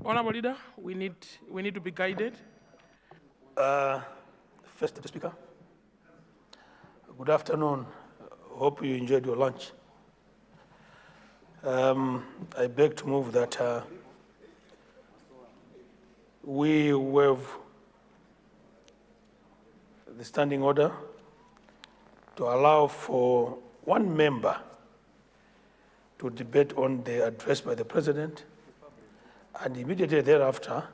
Honorable Leader, we need to be guided. First Deputy Speaker, good afternoon. Hope you enjoyed your lunch. I beg to move that we waive the standing order to allow for one member to debate on the address by the President, and immediately thereafter,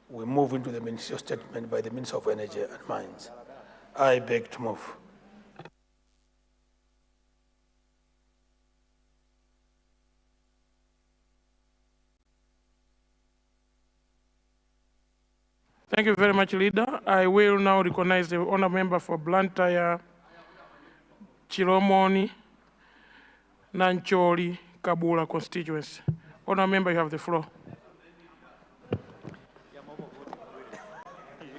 we move into the ministerial statement by the Minister of Energy and Mines. I beg to move. Thank you very much, Leader. I will now recognize the honour member for Blantyre, Chilomoni, Nancholi, Kabula constituency. Honour member, you have the floor.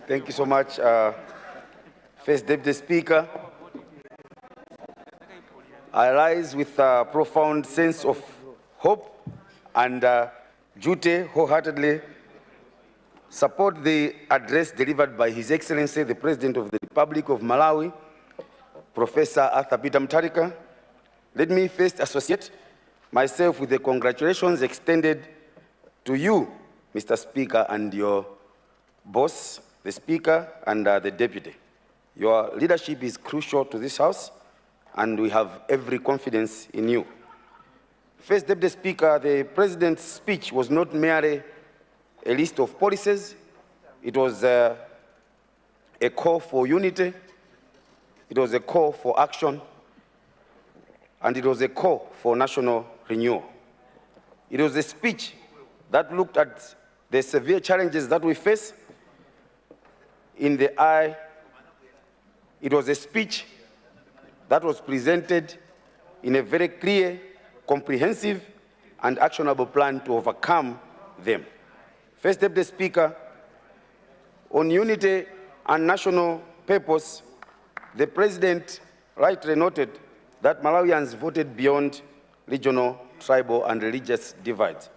Thank you so much, First Deputy Speaker. I rise with a profound sense of hope and duty, wholeheartedly support the address delivered by His Excellency, the President of the Republic of Malawi, Professor Arthur Peter Mutharika. Let me first associate myself with the congratulations extended to you, Mr. Speaker, and your boss, the Speaker, and the Deputy. Your leadership is crucial to this House, and we have every confidence in you. First Deputy Speaker, the President's speech was not merely a list of policies. It was a call for unity, it was a call for action, and it was a call for national renewal. It was a speech that looked at the severe challenges that we face in the eye. It was a speech that was presented in a very clear, comprehensive, and actionable plan to overcome them. First Deputy Speaker, on unity and national purpose, the President rightly noted that Malawians voted beyond regional, tribal, and religious divides.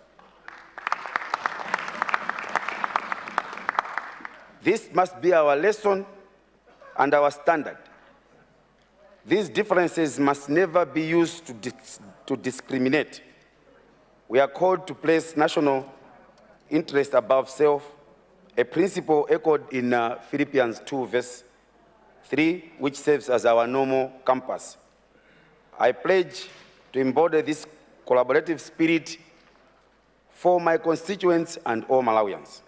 This must be our lesson and our standard. These differences must never be used to discriminate. We are called to place national interest above self, a principle echoed in Philippians 2, verse 3, which serves as our normal compass. I pledge to embody this collaborative spirit for my constituents and all Malawians.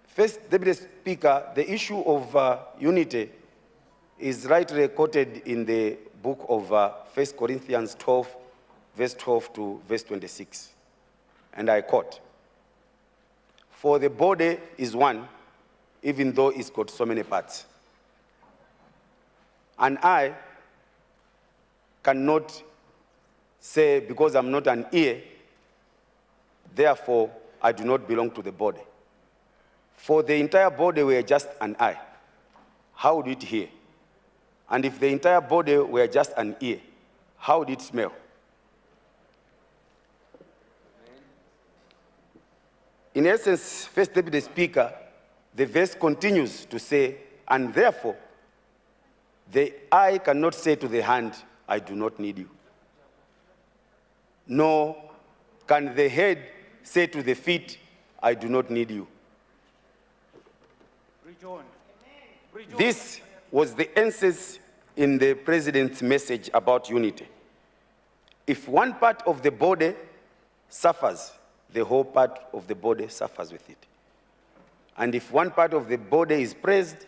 First Deputy Speaker, the issue of unity is rightly quoted in the book of 1 Corinthians 12, verse 12 to verse 26. And I quote, "For the body is one, even though it's got so many parts. And I cannot say, because I'm not an ear, therefore I do not belong to the body. For the entire body were just an eye, how would it hear? And if the entire body were just an ear, how would it smell? In essence, First Deputy Speaker, the verse continues to say, and therefore, the eye cannot say to the hand, I do not need you. Nor can the head say to the feet, I do not need you. This was the essence in the President's message about unity. If one part of the body suffers, the whole part of the body suffers with it. And if one part of the body is praised,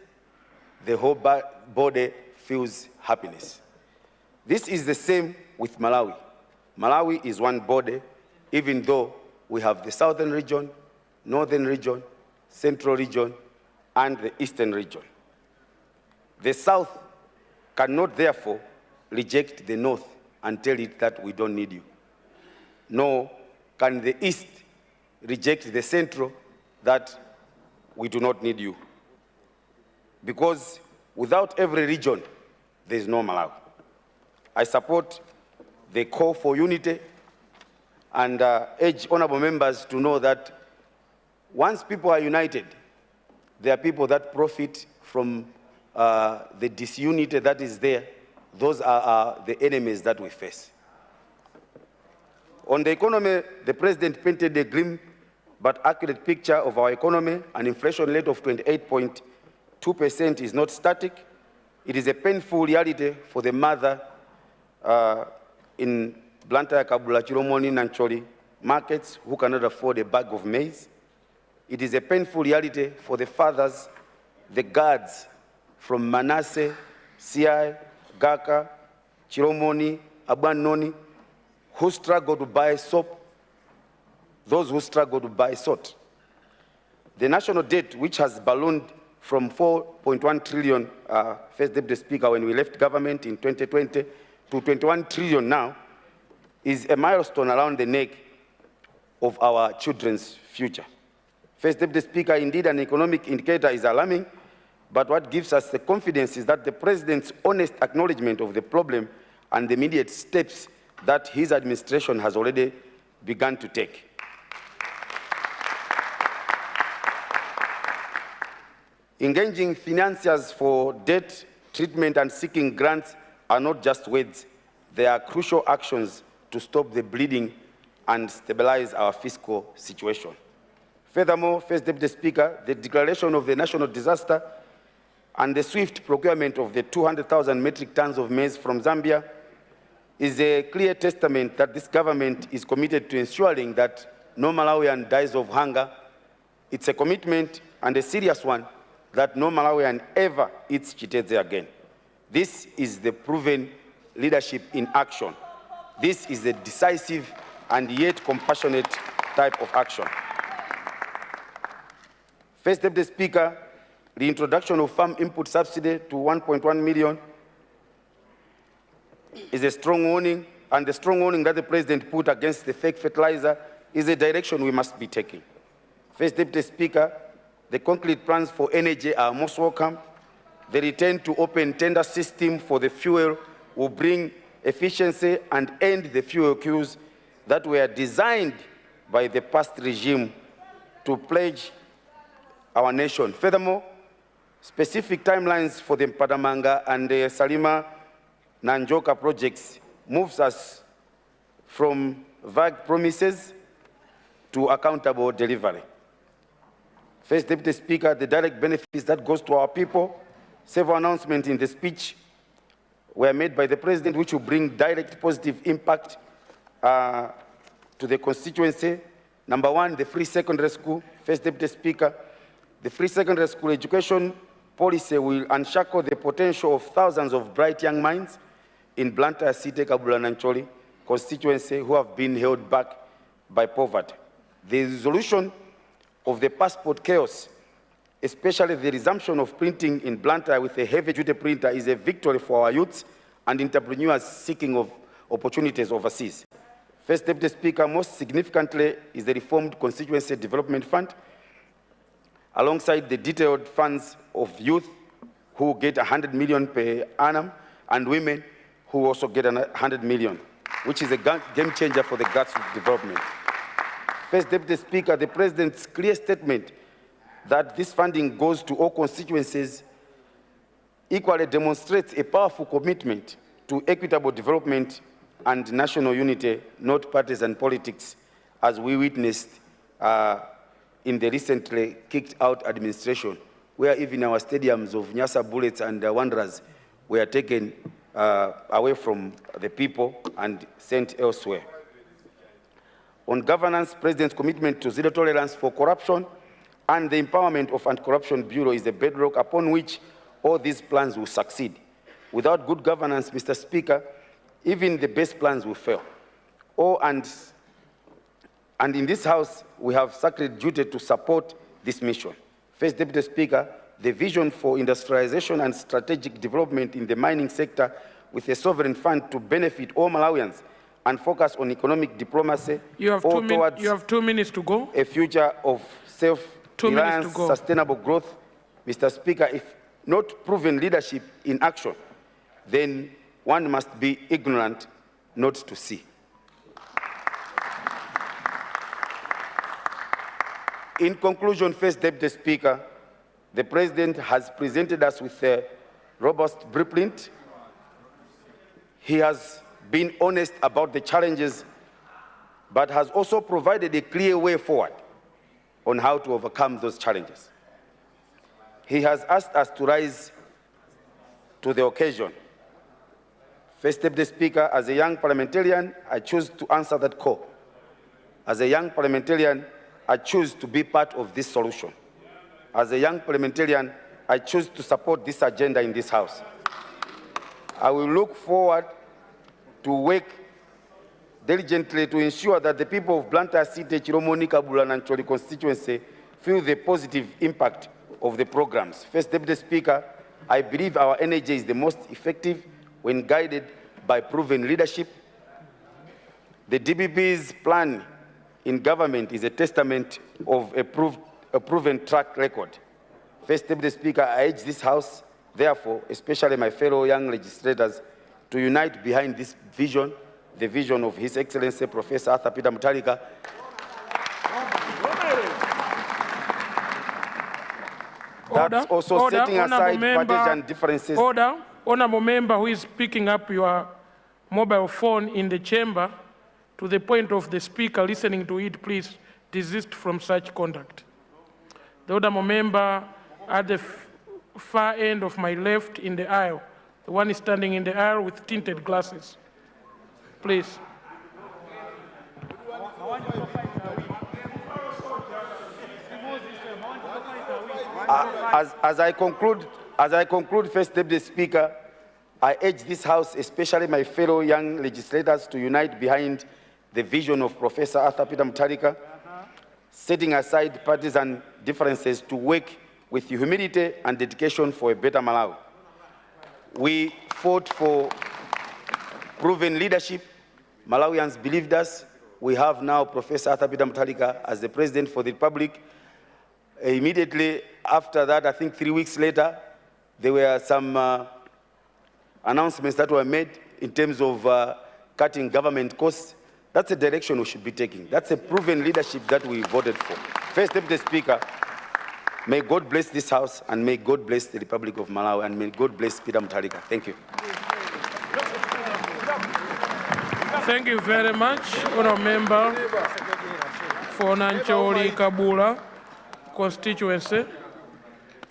the whole body feels happiness. This is the same with Malawi. Malawi is one body, even though we have the southern region, northern region, central region, and the eastern region. The south cannot therefore reject the north and tell it that we don't need you. Nor can the east reject the central that we do not need you. Because without every region, there is no Malawi. I support the call for unity and urge honorable members to know that once people are united, there are people that profit from the disunity that is there. Those are the enemies that we face. On the economy, the president painted a grim but accurate picture of our economy. An inflation rate of 28.2% is not static. It is a painful reality for the mother in Blantyre, Kabula, Chiromoni, Nancholi markets who cannot afford a bag of maize. It is a painful reality for the fathers, the guards from Manasseh, CI, Gaka, Chiromoni, Abanoni, who struggle to buy soap, those who struggle to buy salt. The national debt, which has ballooned from 4.1 trillion, First Deputy Speaker, when we left government in 2020, to 21 trillion now, is a milestone around the neck of our children's future. First Deputy Speaker, indeed an economic indicator is alarming, but what gives us the confidence is that the President's honest acknowledgement of the problem and the immediate steps that his administration has already begun to take. Engaging financiers for debt treatment and seeking grants are not just words. They are crucial actions to stop the bleeding and stabilize our fiscal situation. Furthermore, First Deputy Speaker, the declaration of the national disaster and the swift procurement of the 200,000 metric tons of maize from Zambia is a clear testament that this government is committed to ensuring that no Malawian dies of hunger. It's a commitment, and a serious one, that no Malawian ever eats chiteze again. This is the proven leadership in action. This is a decisive and yet compassionate type of action. First Deputy Speaker, the introduction of farm input subsidy to 1.1 million is a strong warning, and the strong warning that the President put against the fake fertilizer is a direction we must be taking. First Deputy Speaker, the concrete plans for energy are most welcome. The return to open tender system for the fuel will bring efficiency and end the fuel queues that were designed by the past regime to pledge our nation. Furthermore, specific timelines for the Mpadamanga and the Salima Nanjoka projects moves us from vague promises to accountable delivery. First Deputy Speaker, the direct benefits that goes to our people, several announcements in the speech were made by the President which will bring direct positive impact to the constituency. Number one, the free secondary school. First Deputy Speaker, the free secondary school education policy will unshackle the potential of thousands of bright young minds in Blantyre, City, Kabula, Nancholi constituency who have been held back by poverty. The resolution of the passport chaos, especially the resumption of printing in Blantyre with a heavy-duty printer, is a victory for our youths and entrepreneurs seeking of opportunities overseas. First Deputy Speaker, most significantly is the reformed Constituency Development Fund, alongside the detailed funds of youth who get 100 million per annum and women who also get 100 million, which is a game changer for the grassroots development. First Deputy Speaker, the President's clear statement that this funding goes to all constituencies equally demonstrates a powerful commitment to equitable development and national unity, not partisan politics, as we witnessed in the recently kicked out administration, where even our stadiums of Nyasa Bullets and Wanderers were taken away from the people and sent elsewhere. On governance, President's commitment to zero tolerance for corruption and the empowerment of Anti-Corruption Bureau is the bedrock upon which all these plans will succeed. Without good governance, Mr. Speaker, even the best plans will fail. And in this House, we have sacred duty to support this mission. First Deputy Speaker, the vision for industrialization and strategic development in the mining sector with a sovereign fund to benefit all Malawians and focus on economic diplomacy. You have 2 minutes to go. A future of self-reliance, sustainable growth. Mr. Speaker, if not proven leadership in action, then one must be ignorant not to see. In conclusion, First Deputy Speaker, the President has presented us with a robust blueprint. He has been honest about the challenges, but has also provided a clear way forward on how to overcome those challenges. He has asked us to rise to the occasion. First Deputy Speaker, as a young parliamentarian, I choose to answer that call. As a young parliamentarian, I choose to be part of this solution. As a young parliamentarian, I choose to support this agenda in this House. I will look forward to work diligently to ensure that the people of Blantyre City, Chiromoni, Kabula, and Choli constituency feel the positive impact of the programs. First Deputy Speaker, I believe our energy is the most effective when guided by proven leadership. The DBP's plan in government is a testament of a proven track record. First Deputy Speaker, I urge this House, therefore, especially my fellow young legislators, to unite behind this vision, the vision of His Excellency Professor Arthur Peter Mutharika. That's also setting aside partisan differences. Order. Honorable member who is picking up your mobile phone in the chamber, to the point of the speaker listening to it, please desist from such conduct. The honorable member at the far end of my left in the aisle, the one standing in the aisle with tinted glasses, please. As I conclude, First Deputy Speaker, I urge this House, especially my fellow young legislators, to unite behind the vision of Professor Arthur Peter Mutharika, setting aside partisan differences to work with humility and dedication for a better Malawi. We fought for proven leadership. Malawians believed us. We have now Professor Arthur Peter Mutharika as the President for the Republic. Immediately after that, I think 3 weeks later, there were some announcements that were made in terms of cutting government costs. That's a direction we should be taking. That's a proven leadership that we voted for. First Deputy Speaker, may God bless this House, and may God bless the Republic of Malawi, and may God bless Peter Mutharika. Thank you. Thank you very much, Honourable Member for Nancholi Kabula constituency.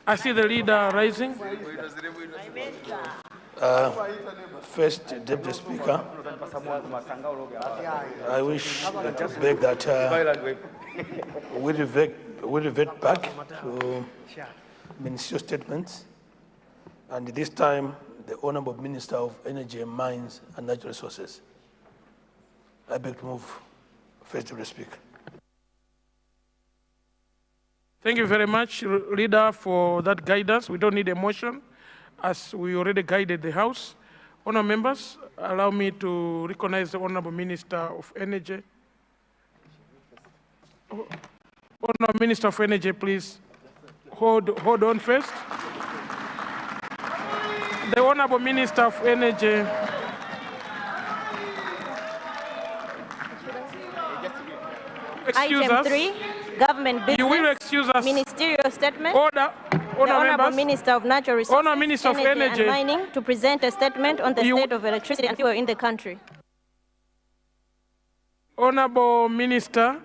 I see the leader rising. First Deputy Speaker, I wish to beg that we revert back to ministerial statements, and this time the Honourable Minister of Energy, Mines and Natural Resources. I beg to move First Deputy Speaker. Thank you very much, Leader, for that guidance. We don't need a motion, as we already guided the House. Honourable members, allow me to recognize the Honourable Minister of Energy. Honourable Minister of Energy, please hold on first. The Honourable Minister of Energy. Excuse Item us. 3, government business. You will excuse us. Ministerial statement. Order. The Honourable Minister of Natural Resources, Honourable Minister of Energy and Mining to present a statement on the state of electricity and fuel in the country. Honourable Minister,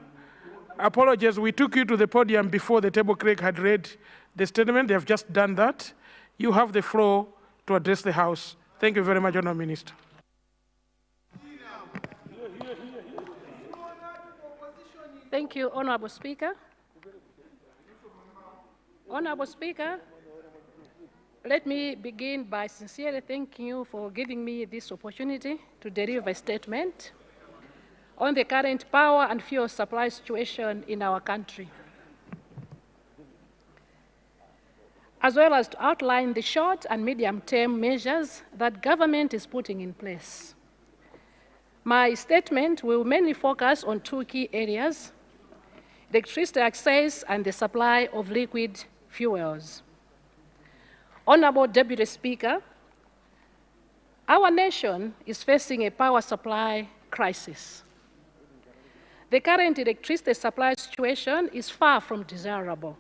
apologies, we took you to the podium before the table clerk had read the statement. They have just done that. You have the floor to address the House. Thank you very much, Honourable Minister. Thank you, Honourable Speaker. Honourable Speaker, let me begin by sincerely thanking you for giving me this opportunity to deliver a statement on the current power and fuel supply situation in our country, as well as to outline the short and medium-term measures that government is putting in place. My statement will mainly focus on 2 key areas: electricity access and the supply of liquid fuels. Honourable Deputy Speaker, our nation is facing a power supply crisis. the current electricity supply situation is far from desirable.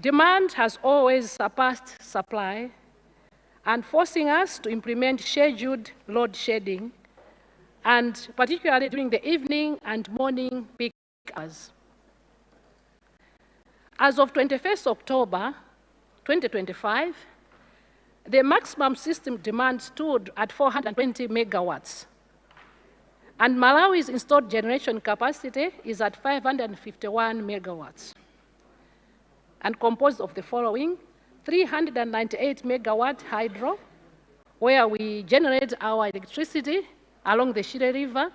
Demand has always surpassed supply and forcing us to implement scheduled load shedding, and particularly during the evening and morning peak hours. As of 21st October 2025, the maximum system demand stood at 420 megawatts, and Malawi's installed generation capacity is at 551 megawatts, and composed of the following: 398 megawatt hydro, where we generate our electricity along the Shire River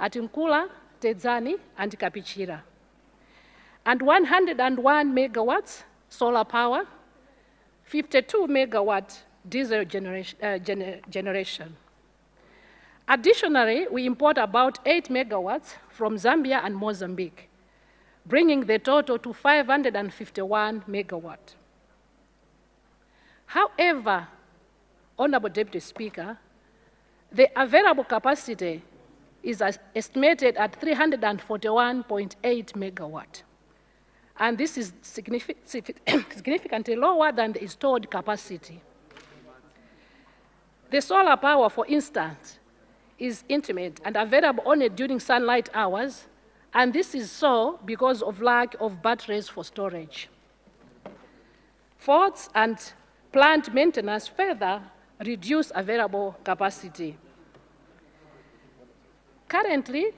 at Nkula, Tedzani, and Kapichira, and 101 megawatts solar power, 52 megawatt diesel generation. Additionally, we import about 8 megawatts from Zambia and Mozambique, bringing the total to 551 megawatt. However, Honorable Deputy Speaker, the available capacity is estimated at 341.8 megawatt, and this is significantly lower than the installed capacity. The solar power, for instance, is intimate and available only during sunlight hours, and this is so because of lack of batteries for storage. Faults and plant maintenance further reduce available capacity. Currently,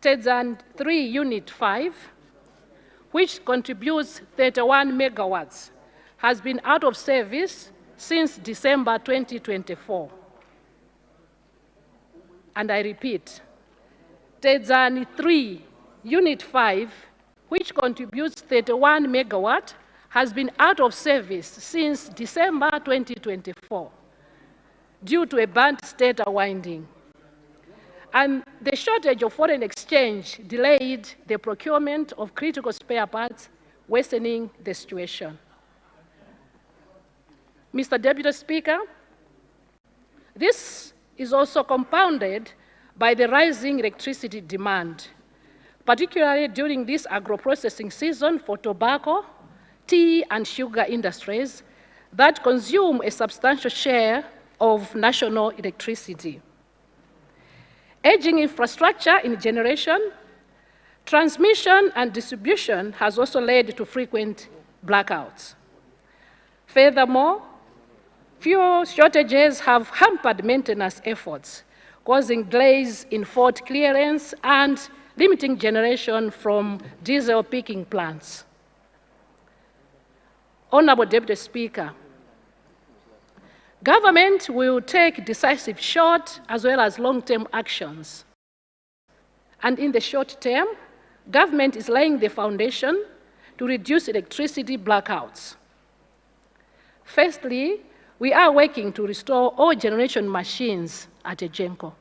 Tedzan 3 Unit 5, which contributes 31 megawatts, has been out of service since December 2024. And I repeat, Tedzan 3 Unit 5, which contributes 31 megawatt, has been out of service since December 2024 due to a burnt state winding. And the shortage of foreign exchange delayed the procurement of critical spare parts, worsening the situation. Mr. Deputy Speaker, this is also compounded by the rising electricity demand, particularly during this agro-processing season for tobacco, tea, and sugar industries that consume a substantial share of national electricity. Aging infrastructure in generation, transmission, and distribution has also led to frequent blackouts. Furthermore, fuel shortages have hampered maintenance efforts, causing delays in fault clearance and limiting generation from diesel peaking plants. Honorable Deputy Speaker, government will take decisive short as well as long-term actions. And in the short term, government is laying the foundation to reduce electricity blackouts. Firstly, we are working to restore all generation machines at Ejenko.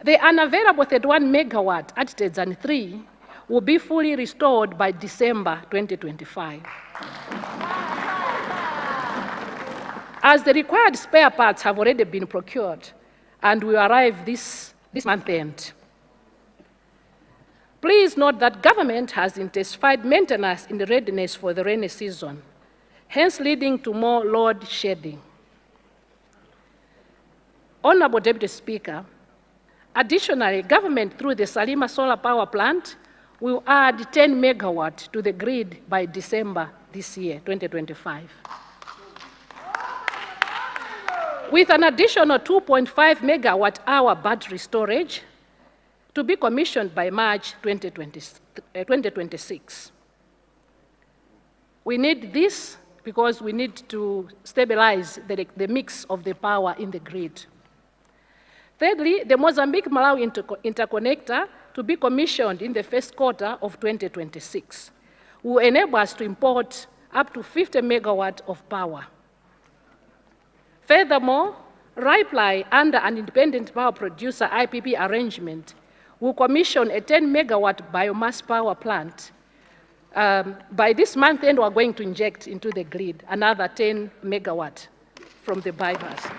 The unavailable 31 megawatt at Tedzan 3 will be fully restored by December 2025. As the required spare parts have already been procured and will arrive this month end. Please note that government has intensified maintenance in the readiness for the rainy season, hence leading to more load shedding. Honorable Deputy Speaker, additionally, government through the Salima Solar Power Plant will add 10 megawatt to the grid by December this year, 2025. With an additional 2.5 megawatt hour battery storage to be commissioned by March 2026. We need this because we need to stabilize the mix of the power in the grid. Thirdly, the Mozambique-Malawi interconnector to be commissioned in the first quarter of 2026 will enable us to import up to 50 megawatt of power. Furthermore, RIPLI, under an independent power producer IPP arrangement, will commission a 10 megawatt biomass power plant. By this month end, we're going to inject into the grid another 10 megawatt from the biomass.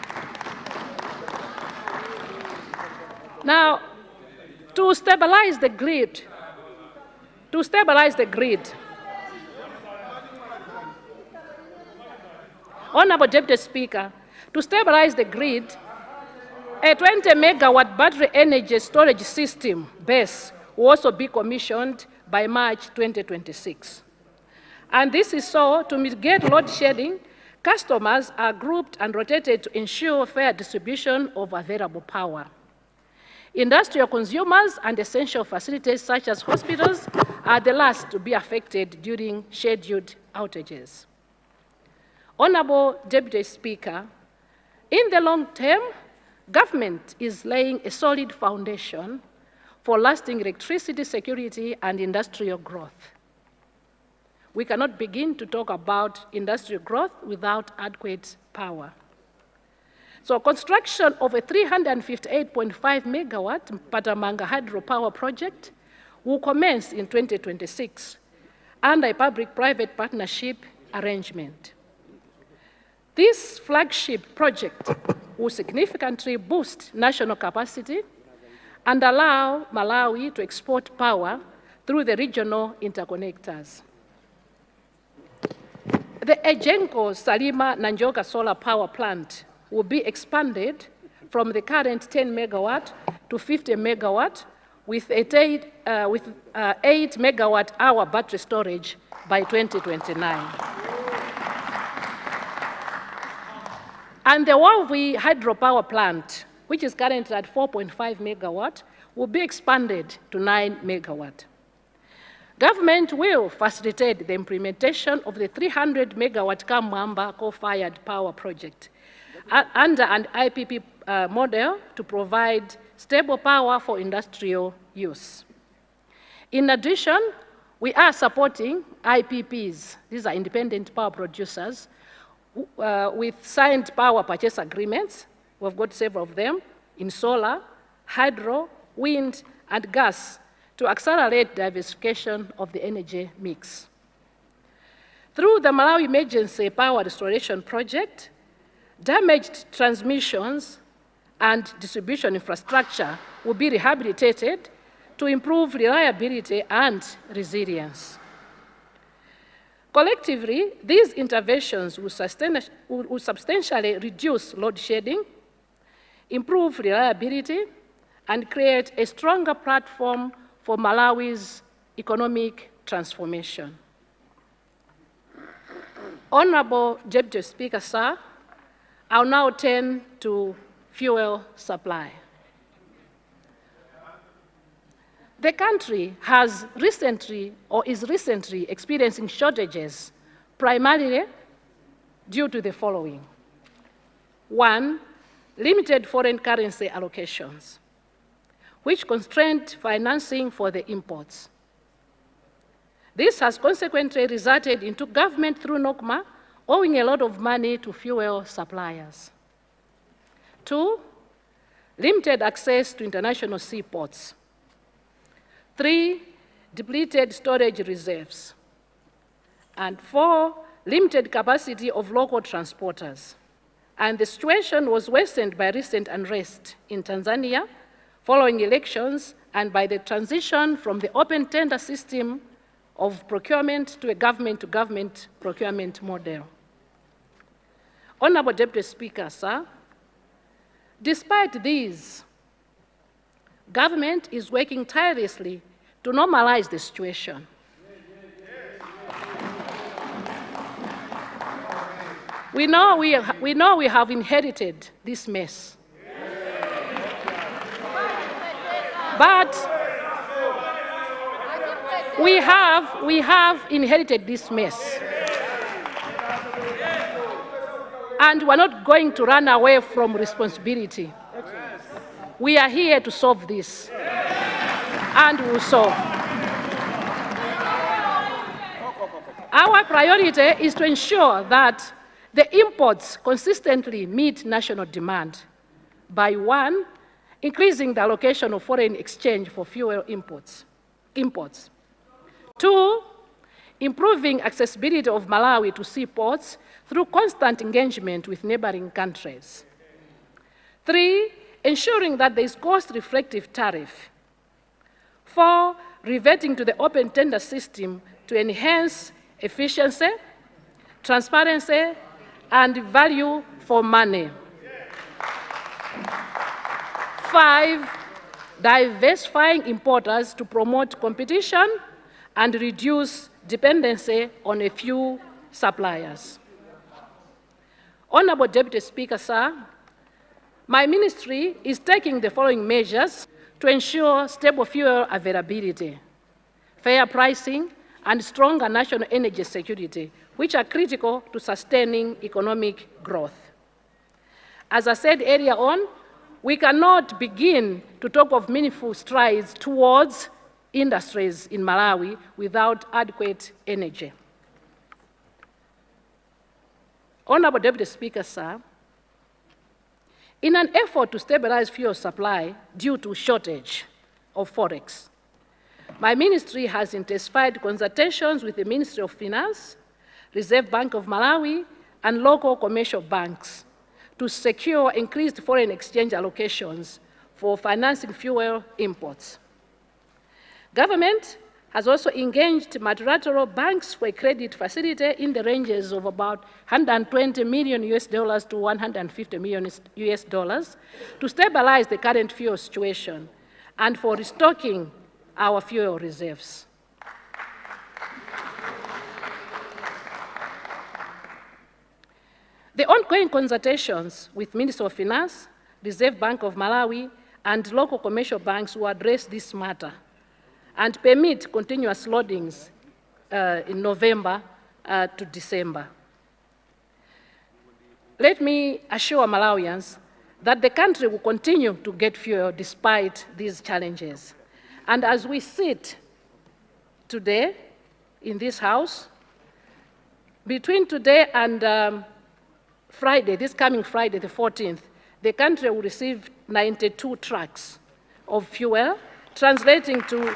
Now, to stabilize the grid, Honorable Deputy Speaker, to stabilize the grid, a 20-megawatt battery energy storage system base will also be commissioned by March 2026. And this is so to mitigate load shedding. Customers are grouped and rotated to ensure fair distribution of available power. Industrial consumers and essential facilities such as hospitals are the last to be affected during scheduled outages. Honorable Deputy Speaker, in the long term, government is laying a solid foundation for lasting electricity security and industrial growth. We cannot begin to talk about industrial growth without adequate power. So construction of a 358.5 megawatt Patamanga hydropower project will commence in 2026 under a public-private partnership arrangement. This flagship project will significantly boost national capacity and allow Malawi to export power through the regional interconnectors. The Ejenko Salima Nanjoka Solar Power Plant will be expanded from the current 10 megawatt to 50 megawatt with 8 megawatt hour battery storage by 2029. And the Wavi hydropower plant, which is currently at 4.5 megawatt, will be expanded to 9 megawatt. Government will facilitate the implementation of the 300 megawatt Kamwamba coal-fired power project under an IPP model to provide stable power for industrial use. In addition, we are supporting IPPs, these are independent power producers, with signed power purchase agreements. We've got several of them in solar, hydro, wind, and gas to accelerate diversification of the energy mix. Through the Malawi Emergency Power Restoration Project, damaged transmissions and distribution infrastructure will be rehabilitated to improve reliability and resilience. Collectively, these interventions will substantially reduce load shedding, improve reliability, and create a stronger platform for Malawi's economic transformation. Honorable Deputy Speaker, sir, I'll now turn to fuel supply. The country has recently, or is recently, experiencing shortages, primarily due to the following. One, limited foreign currency allocations, which constrained financing for the imports. This has consequently resulted into government through NOCMA owing a lot of money to fuel suppliers. Two, limited access to international seaports. Three, depleted storage reserves. And four, limited capacity of local transporters. And the situation was worsened by recent unrest in Tanzania following elections and by the transition from the open tender system of procurement to a government-to-government procurement model. Honorable Deputy Speaker, sir, despite these, government is working tirelessly to normalize the situation. We know we have inherited this mess. But we have inherited this mess. And we're not going to run away from responsibility. We are here to solve this. And we'll solve. Our priority is to ensure that the imports consistently meet national demand by one, increasing the allocation of foreign exchange for fuel imports. Two, improving accessibility of Malawi to seaports through constant engagement with neighboring countries. Three, ensuring that there is cost-reflective tariff. 4, reverting to the open tender system to enhance efficiency, transparency, and value for money. 5, diversifying importers to promote competition and reduce dependency on a few suppliers. Honorable Deputy Speaker, sir, my ministry is taking the following measures to ensure stable fuel availability, fair pricing, and stronger national energy security, which are critical to sustaining economic growth. As I said earlier on, we cannot begin to talk of meaningful strides towards industries in Malawi without adequate energy. Honorable Deputy Speaker, sir, in an effort to stabilize fuel supply due to shortage of forex, my ministry has intensified consultations with the Ministry of Finance, Reserve Bank of Malawi, and local commercial banks to secure increased foreign exchange allocations for financing fuel imports. Government has also engaged multilateral banks for a credit facility in the ranges of about $120 million to $150 million to stabilize the current fuel situation and for restocking our fuel reserves. The ongoing consultations with Ministry of Finance, Reserve Bank of Malawi, and local commercial banks will address this matter and permit continuous loadings in November to December. Let me assure Malawians that the country will continue to get fuel despite these challenges. And as we sit today in this House, between today and Friday, this coming Friday, the 14th, the country will receive 92 trucks of fuel, translating to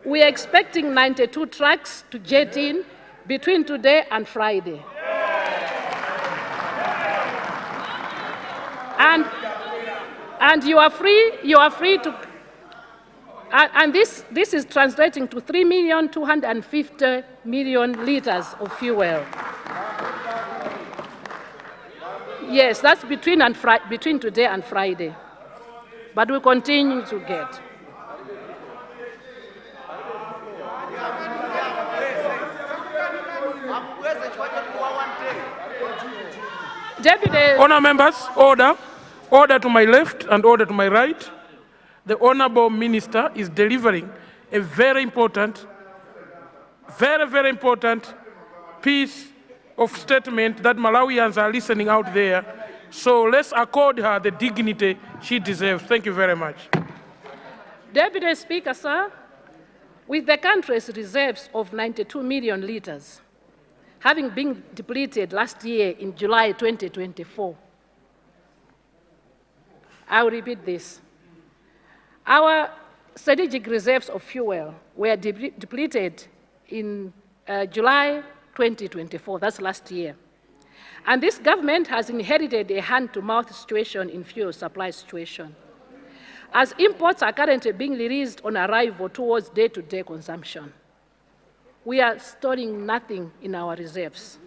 we are expecting 92 trucks to jet in between today and Friday. And you are free to, and this is translating to 3,250,000,000 liters of fuel. Yes, that's between today and Friday. But we continue to get. Deputy. Honour members, order. Order to my left and order to my right. The Honourable Minister is delivering a very important piece of statement that Malawians are listening out there. So let's accord her the dignity she deserves. Thank you very much. Deputy Speaker, sir, with the country's reserves of 92 million liters, having been depleted last year in July 2024, I will repeat this. Our strategic reserves of fuel were depleted in July 2024, that's last year. And this government has inherited a hand-to-mouth situation in fuel supply situation. As imports are currently being released on arrival towards day-to-day consumption, we are storing nothing in our reserves.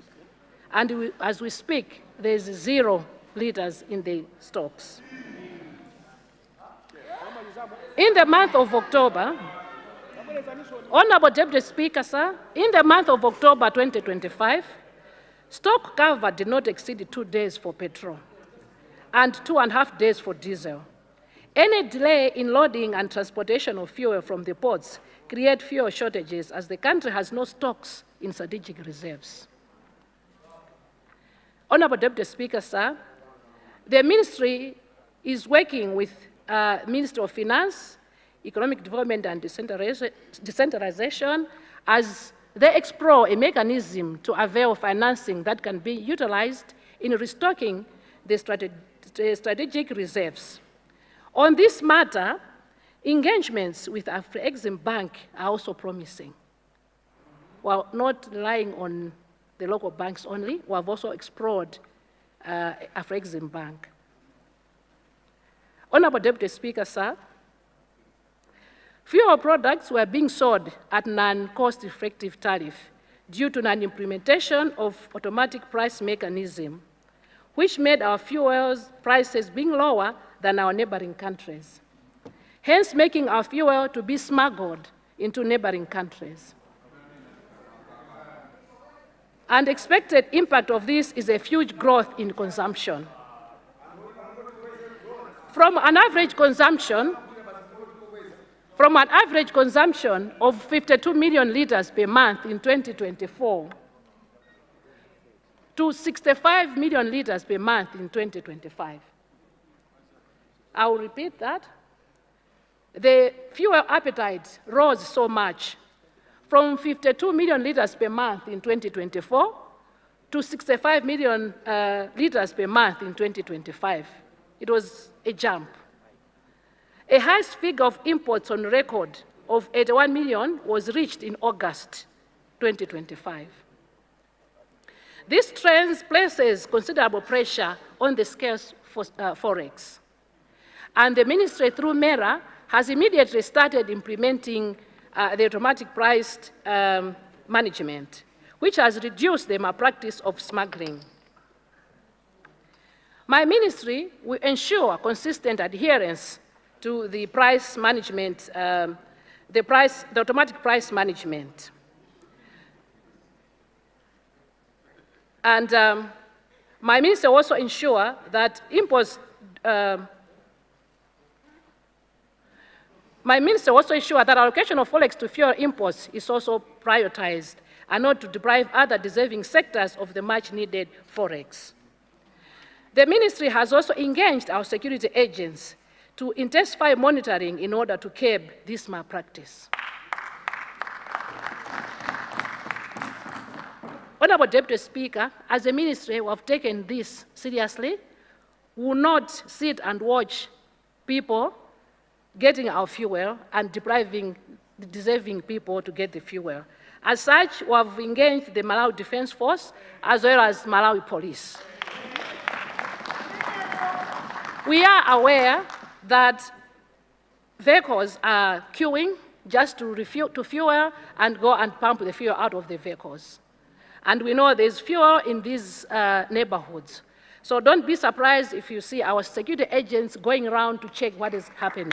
And as we speak, there's 0 liters in the stocks. In the month of October, Honourable Deputy Speaker, sir, in the month of October 2025, stock cover did not exceed 2 days for petrol and 2.5 days for diesel. Any delay in loading and transportation of fuel from the ports create fuel shortages as the country has no stocks in strategic reserves. Honourable Deputy Speaker, sir, the ministry is working with Ministry of Finance, Economic Development and Decentralization as they explore a mechanism to avail financing that can be utilized in restocking the strategic reserves. On this matter, engagements with Afro-Exim Bank are also promising, while not relying on the local banks only. We have also explored Afrexim Bank. Honorable Deputy Speaker, sir, fuel products were being sold at non-cost-effective tariff due to non-implementation of automatic price mechanism, which made our fuels prices being lower than our neighboring countries, hence making our fuel to be smuggled into neighboring countries. And expected impact of this is a huge growth in consumption. From an average consumption of 52 million liters per month in 2024 to 65 million liters per month in 2025. I will repeat that. The fuel appetite rose so much from 52 million liters per month in 2024 to 65 million liters per month in 2025. It was a jump. A highest figure of imports on record of 81 million was reached in August 2025. This trend places considerable pressure on the scarce forex. And the ministry, through MERA, has immediately started implementing the automatic price management, which has reduced the malpractice of smuggling. My ministry will ensure consistent adherence to the price management, the automatic price management. And my minister also ensure that imports. My minister also ensure that allocation of forex to fuel imports is also prioritized and not to deprive other deserving sectors of the much-needed forex. The ministry has also engaged our security agents to intensify monitoring in order to curb this malpractice. Honorable Deputy Speaker, as a ministry, we have taken this seriously. We will not sit and watch people getting our fuel and depriving the deserving people to get the fuel. As such, we have engaged the Malawi Defense Force as well as Malawi Police. We are aware that vehicles are queuing just to fuel and go and pump the fuel out of the vehicles. And we know there's fuel in these neighborhoods. So don't be surprised if you see our security agents going around to check what is happening.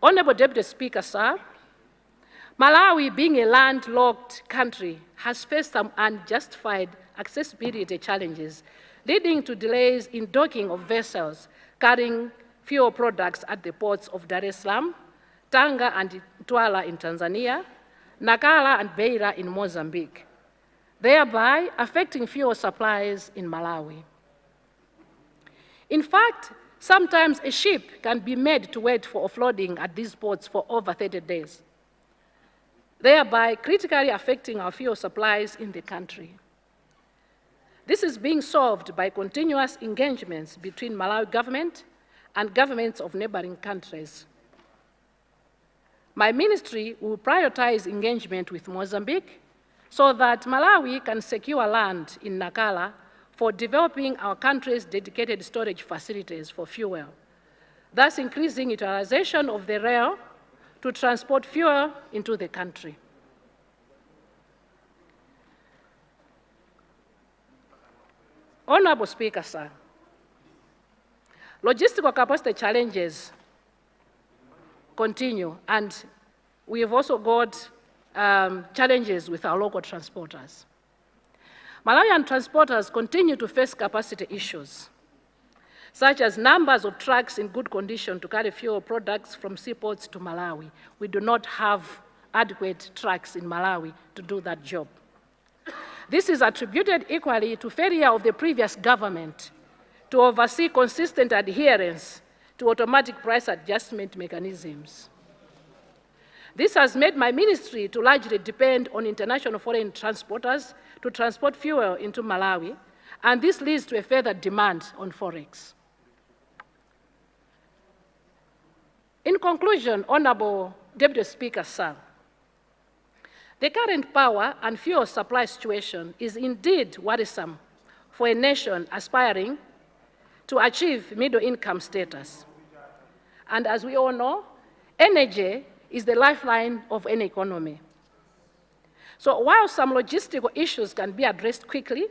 Honorable Deputy Speaker, sir, Malawi, being a landlocked country, has faced some unjustified accessibility challenges, leading to delays in docking of vessels carrying fuel products at the ports of Dar es Salaam, Tanga and Mtwara in Tanzania, Nacala and Beira in Mozambique, thereby affecting fuel supplies in Malawi. In fact, sometimes a ship can be made to wait for offloading at these ports for over 30 days, thereby critically affecting our fuel supplies in the country. This is being solved by continuous engagements between Malawi government and governments of neighboring countries. My ministry will prioritize engagement with Mozambique so that Malawi can secure land in Nacala for developing our country's dedicated storage facilities for fuel, thus increasing utilization of the rail to transport fuel into the country. Honorable Speaker, sir, logistical capacity challenges continue, and we have also got challenges with our local transporters. Malawian transporters continue to face capacity issues, such as numbers of trucks in good condition to carry fuel products from seaports to Malawi. We do not have adequate trucks in Malawi to do that job. This is attributed equally to failure of the previous government to oversee consistent adherence to automatic price adjustment mechanisms. This has made my ministry to largely depend on international foreign transporters to transport fuel into Malawi, and this leads to a further demand on forex. In conclusion, Honorable Deputy Speaker, sir, The current power and fuel supply situation is indeed worrisome for a nation aspiring to achieve middle-income status. And as we all know, energy is the lifeline of any economy. So while some logistical issues can be addressed quickly,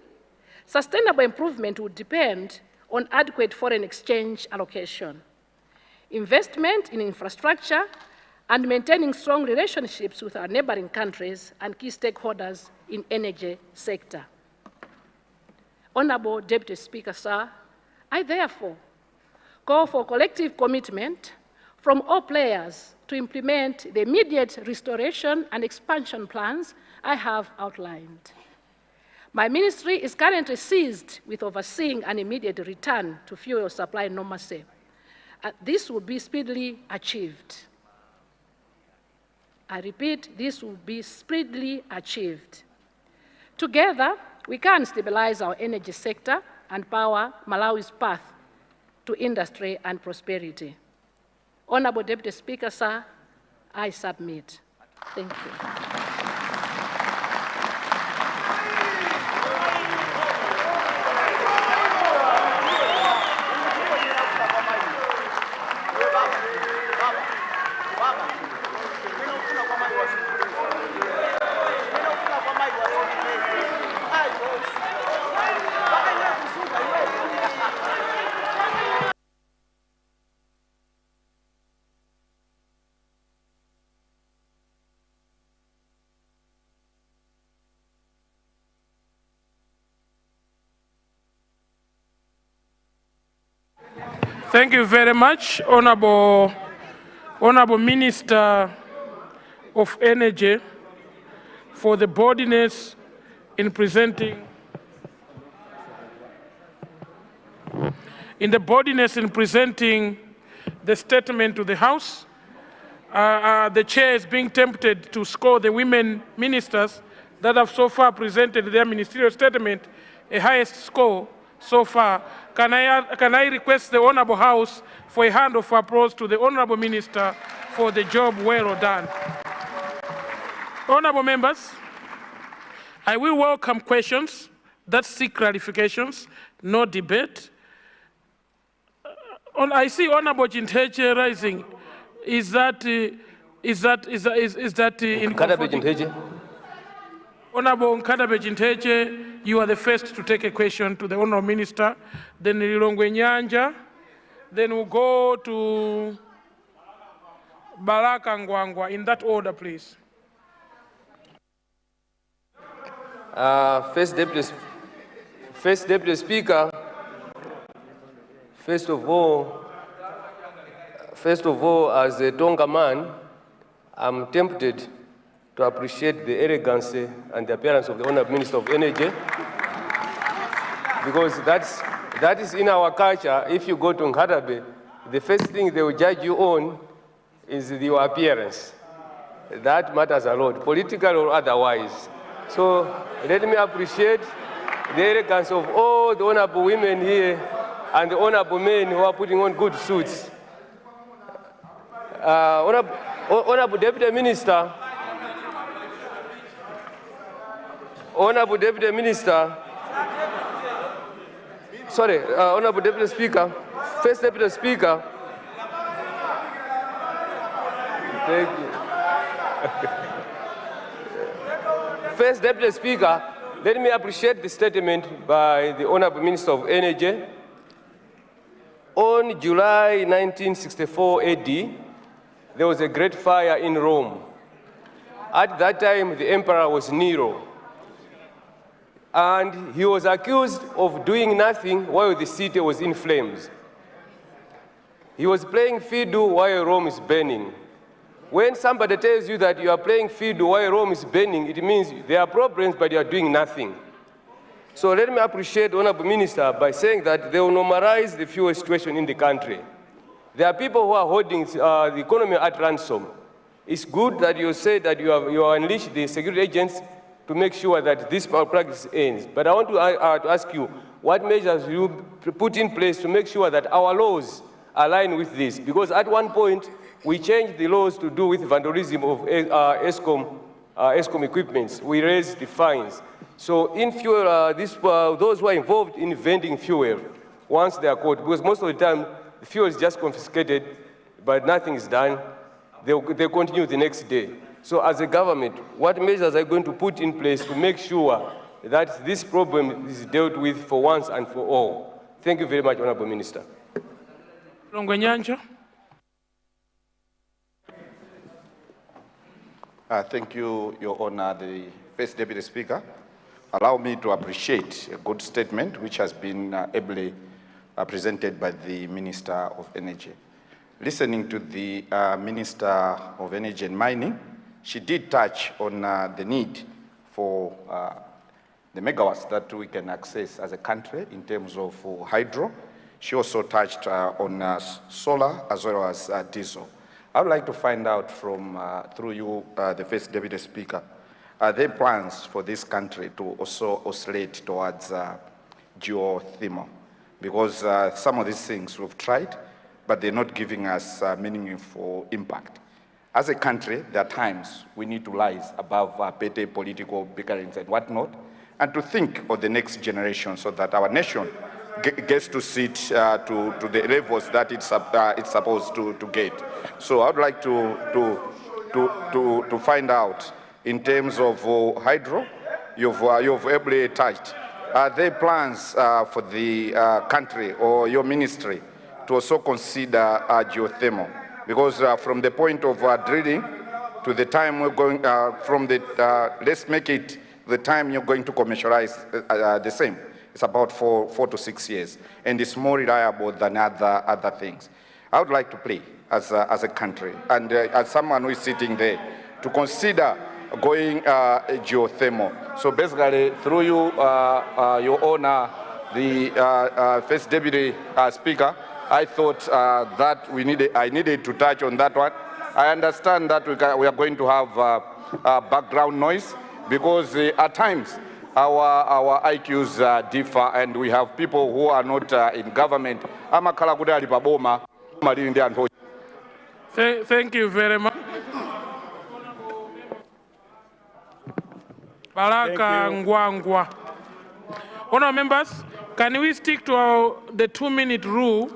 sustainable improvement would depend on adequate foreign exchange allocation, investment in infrastructure, and maintaining strong relationships with our neighboring countries and key stakeholders in energy sector. Honorable Deputy Speaker, sir, I therefore call for collective commitment from all players to implement the immediate restoration and expansion plans I have outlined. My ministry is currently seized with overseeing an immediate return to fuel supply normalcy. This will be speedily achieved. I repeat, this will be speedily achieved. Together, we can stabilize our energy sector and power Malawi's path to industry and prosperity. Honorable Deputy Speaker, sir, I submit. Thank you. Thank you very much, Honorable Minister of Energy, for the boldness in presenting the statement to the House. The chair is being tempted to score the women ministers that have so far presented their ministerial statement a highest score so far. Can I request the Honorable House for a hand of applause to the Honorable Minister for the job well done. Honorable members, I will welcome questions that seek clarifications, no debate. I see Honorable Jinteche rising. Is that in Honorable Nkadabe Jinteche, you are the first to take a question to the Honorable Minister. Then Lilongwe Nyanja. Then we'll go to Baraka Ngwangwa. In that order, please. First Deputy Speaker, first of all, as a Tonga man, I'm tempted to appreciate the elegance and the appearance of the Honorable Minister of Energy, because that is in our culture. If you go to Nkadabe, the first thing they will judge you on is your appearance. That matters a lot, political or otherwise. So let me appreciate the elegance of all the honorable women here and the honorable men who are putting on good suits. Honorable Deputy Minister, Honorable Deputy Speaker, First Deputy Speaker, thank you. First Deputy Speaker, let me appreciate the statement by the Honorable Minister of Energy. On July 1964 AD, there was a great fire in Rome. At that time, the emperor was Nero. And he was accused of doing nothing while the city was in flames. He was playing fiddle while Rome is burning. When somebody tells you that you are playing fiddle while Rome is burning, it means there are problems, but you are doing nothing. So let me appreciate the Honorable Minister by saying that they will normalize the fuel situation in the country. There are people who are holding the economy at ransom. It's good that you say that you unleash the security agents to make sure that this practice ends. But I want to ask you, what measures will you put in place to make sure that our laws align with this? Because at one point, we changed the laws to do with vandalism of ESCOM ESCOM equipments, we raise the fines. So in fuel, those who are involved in vending fuel, once they are caught, because most of the time, the fuel is just confiscated, but nothing is done, they continue the next day. So as a government, what measures are you going to put in place to make sure that this problem is dealt with for once and for all? Thank you very much, Honorable Minister. Thank you, Your Honor, the First Deputy Speaker. Allow me to appreciate a good statement which has been ably presented by the Minister of Energy. Listening to the Minister of Energy and Mining, she did touch on the need for the megawatts that we can access as a country in terms of hydro. She also touched on solar as well as diesel. I would like to find out from, through you, the First Deputy Speaker, are there plans for this country to also oscillate towards geothermal? Because some of these things we've tried, but they're not giving us meaningful impact. As a country, there are times we need to rise above petty political bickerings and whatnot, and to think of the next generation so that our nation gets to sit to the levels that it's supposed to get. So I would like to find out, in terms of hydro, you've ably touched. Are there plans for the country or your ministry to also consider geothermal? Because from the point of drilling to the time we're going, let's make it the time you're going to commercialize the same. It's about 4 to 6 years, and it's more reliable than other things. I would like to play as a country, and as someone who is sitting there, to consider going geothermal. So basically, through you, Your Honor, the First Deputy Speaker, I thought that I needed to touch on that one. I understand that we are going to have background noise, because at times our IQs differ, and we have people who are not in government. Thank you very much. Baraka Ngwangwa. Honourable members, can we stick to the 2-minute rule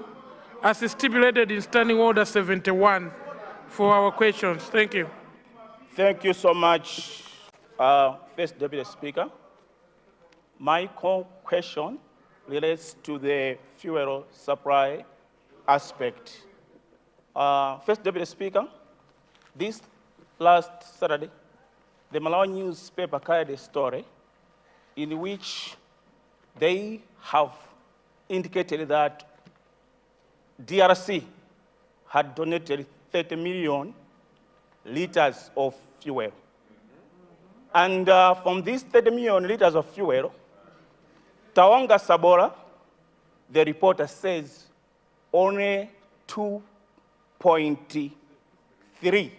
as stipulated in Standing Order 71 for our questions? Thank you. Thank you so much, First Deputy Speaker. My question relates to the fuel supply aspect. First Deputy Speaker, this last Saturday, the Malawi newspaper carried a story in which they have indicated that DRC had donated 30 million liters of fuel. And from these 30 million liters of fuel, Tawanga Sabora, the reporter says, only 2.3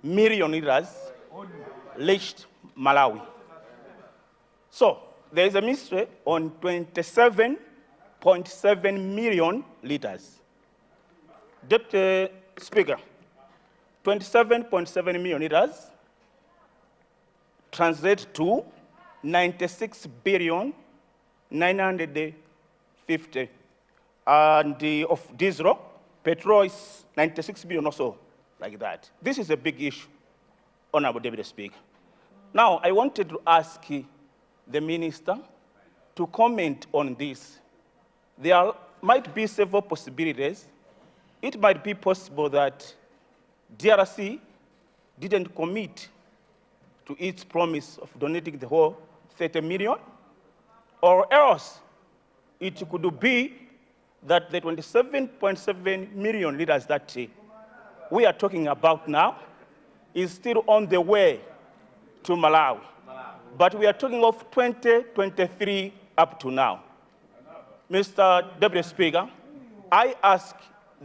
million liters reached Malawi. So there is a mystery on 27.7 million liters. Deputy Speaker, 27.7 million liters translate to 96 billion 950. And of diesel, petrol is 96 billion also, like that. This is a big issue, Honorable Deputy Speaker. Now, I wanted to ask the minister to comment on this. There might be several possibilities. It might be possible that DRC didn't commit to its promise of donating the whole 30 million, or else it could be that the 27.7 million liters that we are talking about now is still on the way to Malawi. But we are talking of 2023 up to now. Mr. Deputy Speaker, I ask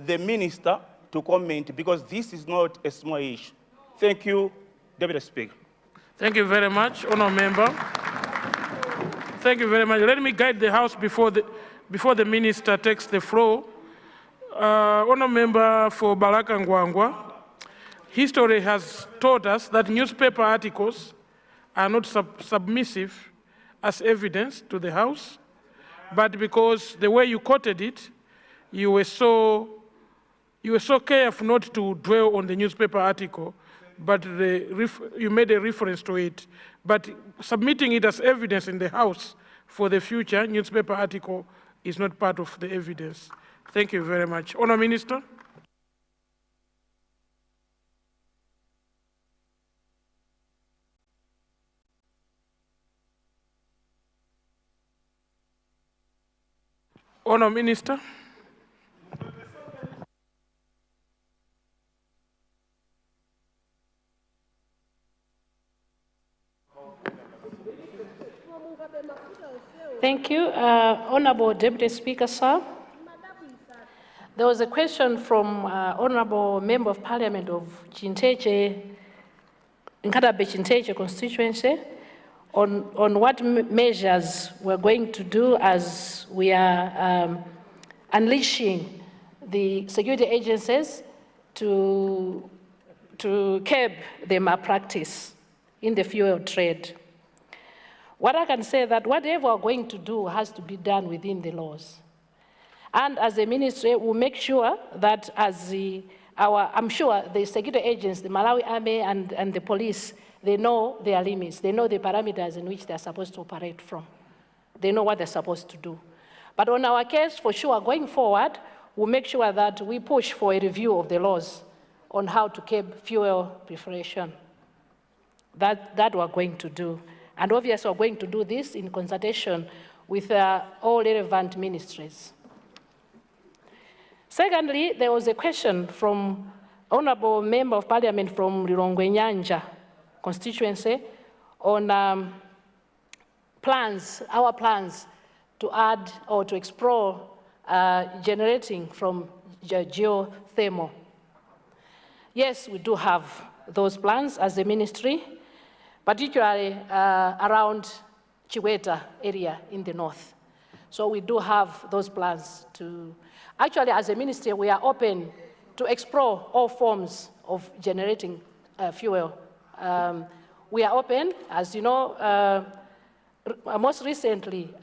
the minister to comment, because this is not a small issue. Thank you, Deputy Speaker. Thank you very much, Honourable Member. Thank you very much. Let me guide the House before the minister takes the floor. Honourable Member for Baraka Ngwangwa, history has taught us that newspaper articles are not submissive as evidence to the House, but because the way you quoted it, you were so careful not to dwell on the newspaper article, but you made a reference to it. But submitting it as evidence in the House for the future newspaper article is not part of the evidence. Thank you very much. Honourable Minister. Honourable Minister. Thank you. Honourable Deputy Speaker, sir. There was a question from Honourable Member of Parliament of Chinteche, Nkatabe Chinteche constituency, on what measures we're going to do as we are unleashing the security agencies to curb the malpractice in the fuel trade. What I can say that whatever we're going to do has to be done within the laws. And as a ministry, we'll make sure that I'm sure the security agents, the Malawi Army and the police, they know their limits. They know the parameters in which they're supposed to operate from. They know what they're supposed to do. But on our case, for sure, going forward, we'll make sure that we push for a review of the laws on how to curb fuel proliferation. That we're going to do. And obviously, we're going to do this in consultation with all relevant ministries. Secondly, there was a question from Honourable Member of Parliament from Lilongwe Nyanja constituency on our plans to add or to explore generating from geothermal. Yes, we do have those plans as a ministry, particularly around Chiweta area in the north. So we do have those plans to, actually as a ministry, we are open to explore all forms of generating fuel. We are open, as you know, most recently,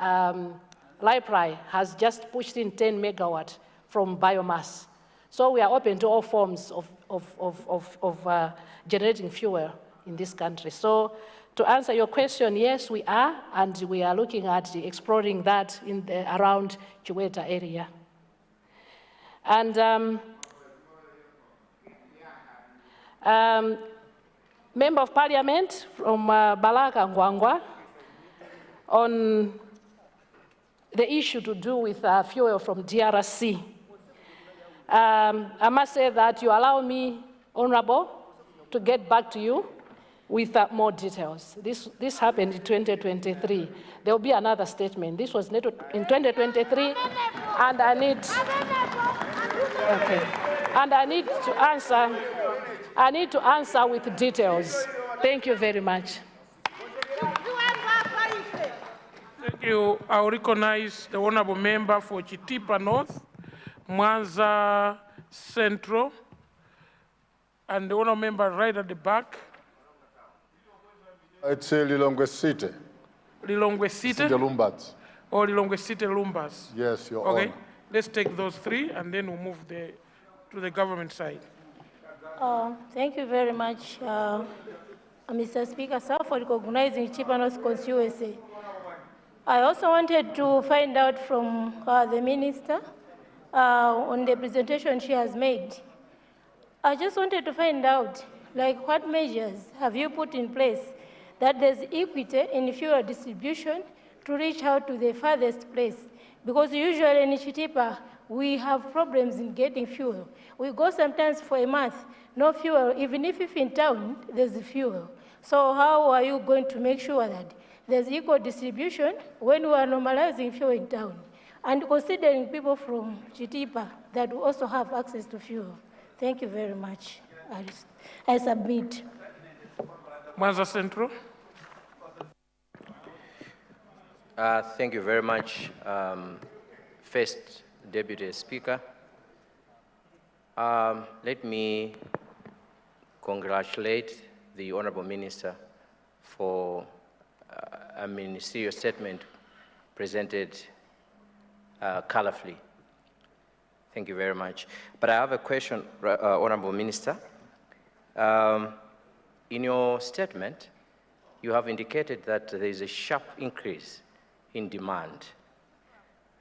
LIPRI has just pushed in 10 megawatt from biomass. So we are open to all forms of generating fuel in this country. So to answer your question, yes, we are, and we are looking at exploring that in around Chiweta area. And Member of Parliament from Balaka Ngwangwa on the issue to do with fuel from DRC. I must say that you allow me, Honourable, to get back to you with more details. This happened in 2023. There will be another statement. This was in 2023, and I need, okay. And I need to answer with details. Thank you very much. Thank you. I will recognize the honourable member for Chitipa North, Mwanza Central, and the honourable member right at the back. It's Lilongwe City. Lilongwe City? City Lumbats. Or Lilongwe City Lumbas? Yes, Your Okay, Honor. let's take those three and then we'll move to the government side. Thank you very much, Mr. Speaker, sir, for recognizing Chipa North constituency. I also wanted to find out from the minister on the presentation she has made. I just wanted to find out, like, what measures have you put in place that there's equity in fuel distribution to reach out to the farthest place? Because usually in Chitipa, we have problems in getting fuel. We go sometimes for a month, no fuel, even if in town, there's fuel. So how are you going to make sure that there's equal distribution when we are normalizing fuel in town? And considering people from Chitipa that also have access to fuel. Thank you very much. I submit. Mwanza Central. Thank you very much, First Deputy Speaker. Let me congratulate the Honorable Minister for a ministerial statement presented colorfully. Thank you very much. But I have a question, Honorable Minister. In your statement, you have indicated that there is a sharp increase in demand.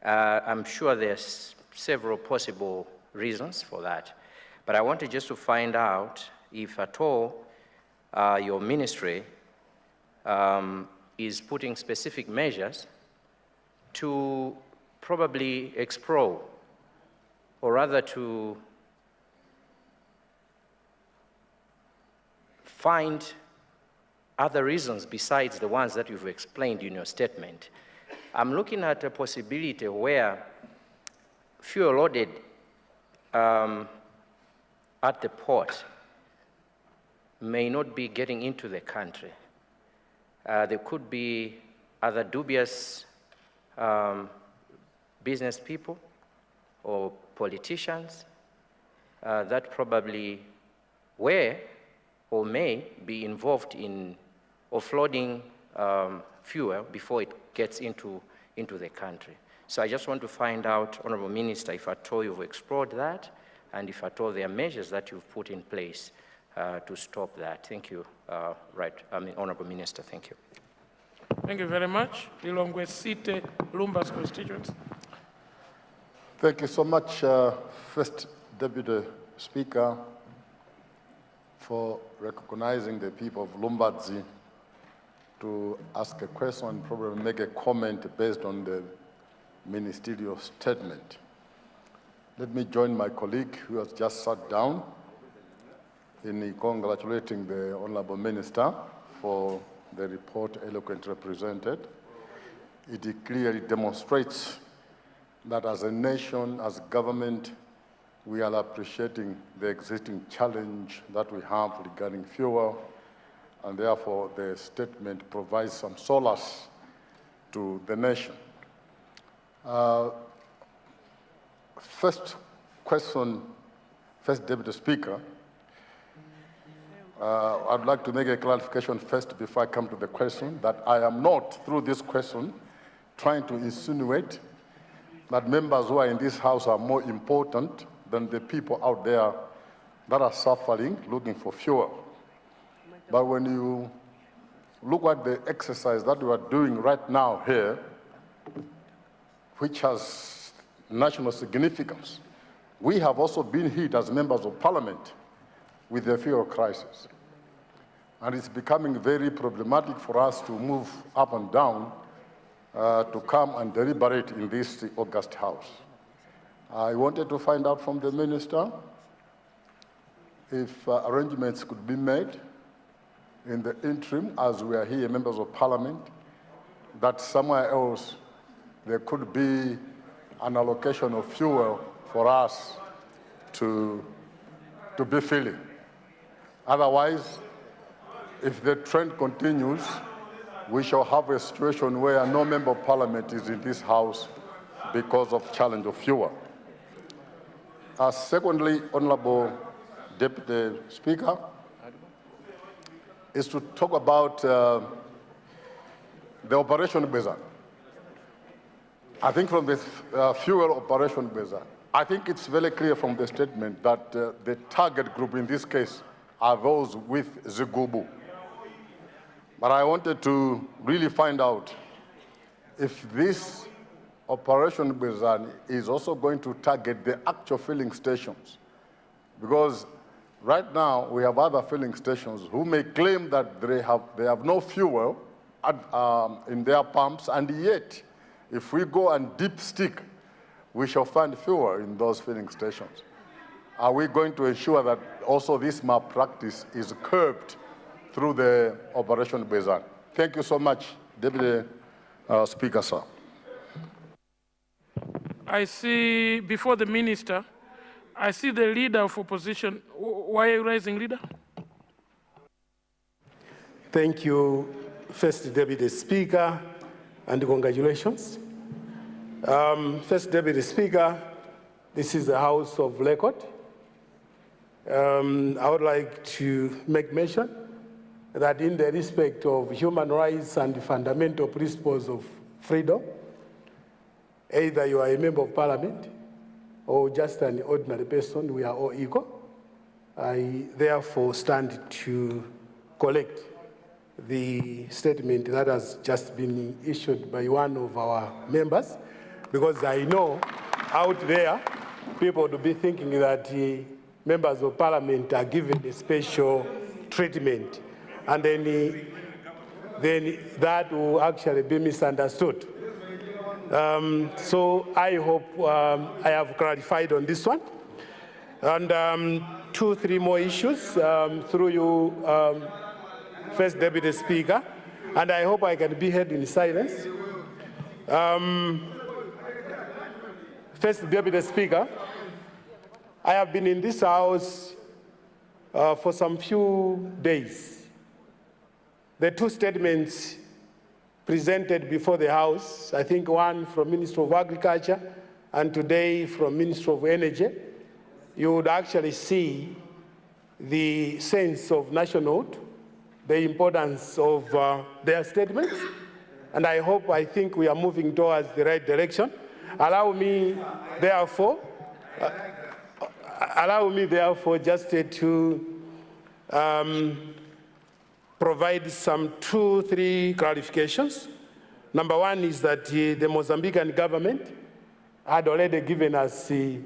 I'm sure there's several possible reasons for that, but I wanted just to find out if at all your ministry is putting specific measures to probably explore, or rather to find other reasons besides the ones that you've explained in your statement. I'm looking at a possibility where fuel loaded at the port may not be getting into the country. There could be other dubious business people or politicians that probably were or may be involved in offloading fuel before it gets into the country. So I just want to find out, Honorable Minister, if at all you've explored that, and if at all there are measures that you've put in place to stop that. Thank you, Honorable Minister, thank you. Thank you very much. Lilongwe Site, Lumba's constituents. Thank you so much, First Deputy Speaker, for recognizing the people of Lumbadzi to ask a question and probably make a comment based on the ministerial statement. Let me join my colleague who has just sat down in congratulating the Honorable Minister for the report eloquently presented. It clearly demonstrates that as a nation, as a government, we are appreciating the existing challenge that we have regarding fuel, and therefore the statement provides some solace to the nation. First question, First Deputy Speaker, I'd like to make a clarification first before I come to the question, that I am not, through this question, trying to insinuate that members who are in this House are more important than the people out there that are suffering, looking for fuel. But when you look at the exercise that we are doing right now here, which has national significance, we have also been hit as members of parliament with the fuel crisis. And it's becoming very problematic for us to move up and down to come and deliberate in this August House. I wanted to find out from the minister if arrangements could be made in the interim, as we are here, members of parliament, that somewhere else there could be an allocation of fuel for us to be filling. Otherwise, if the trend continues, we shall have a situation where no member of parliament is in this House because of challenge of fuel. Secondly, Honorable Deputy Speaker, is to talk about the operation Bezan. I think from this fuel operation Bezan, I think it's very clear from the statement that the target group in this case are those with Zigubu. But I wanted to really find out if this Operation Bezan is also going to target the actual filling stations. Because right now we have other filling stations who may claim that they have no fuel in their pumps, and yet if we go and deep stick, we shall find fuel in those filling stations. Are we going to ensure that also this malpractice is curbed through the Operation Bezan? Thank you so much, Deputy Speaker, sir. I see, before the minister, I see the leader of opposition. Why are you raising, leader? Thank you, First Deputy Speaker, and congratulations. First Deputy Speaker, this is the House of Record. I would like to make mention that in the respect of human rights and fundamental principles of freedom, either you are a member of parliament or just an ordinary person, we are all equal. I therefore stand to collect the statement that has just been issued by one of our members, because I know out there people would be thinking that members of parliament are given a special treatment, and then that will actually be misunderstood. So I hope I have clarified on this one. And 2-3 more issues through you, First Deputy Speaker, and I hope I can be heard in silence. First Deputy Speaker, I have been in this House for some few days. The 2 statements presented before the House, I think one from Minister of Agriculture and today from Minister of Energy, you would actually see the sense of nationhood, the importance of their statements, and I think we are moving towards the right direction. Allow me, therefore, just to provide some 2-3 clarifications. Number one is that the Mozambican government had already given us a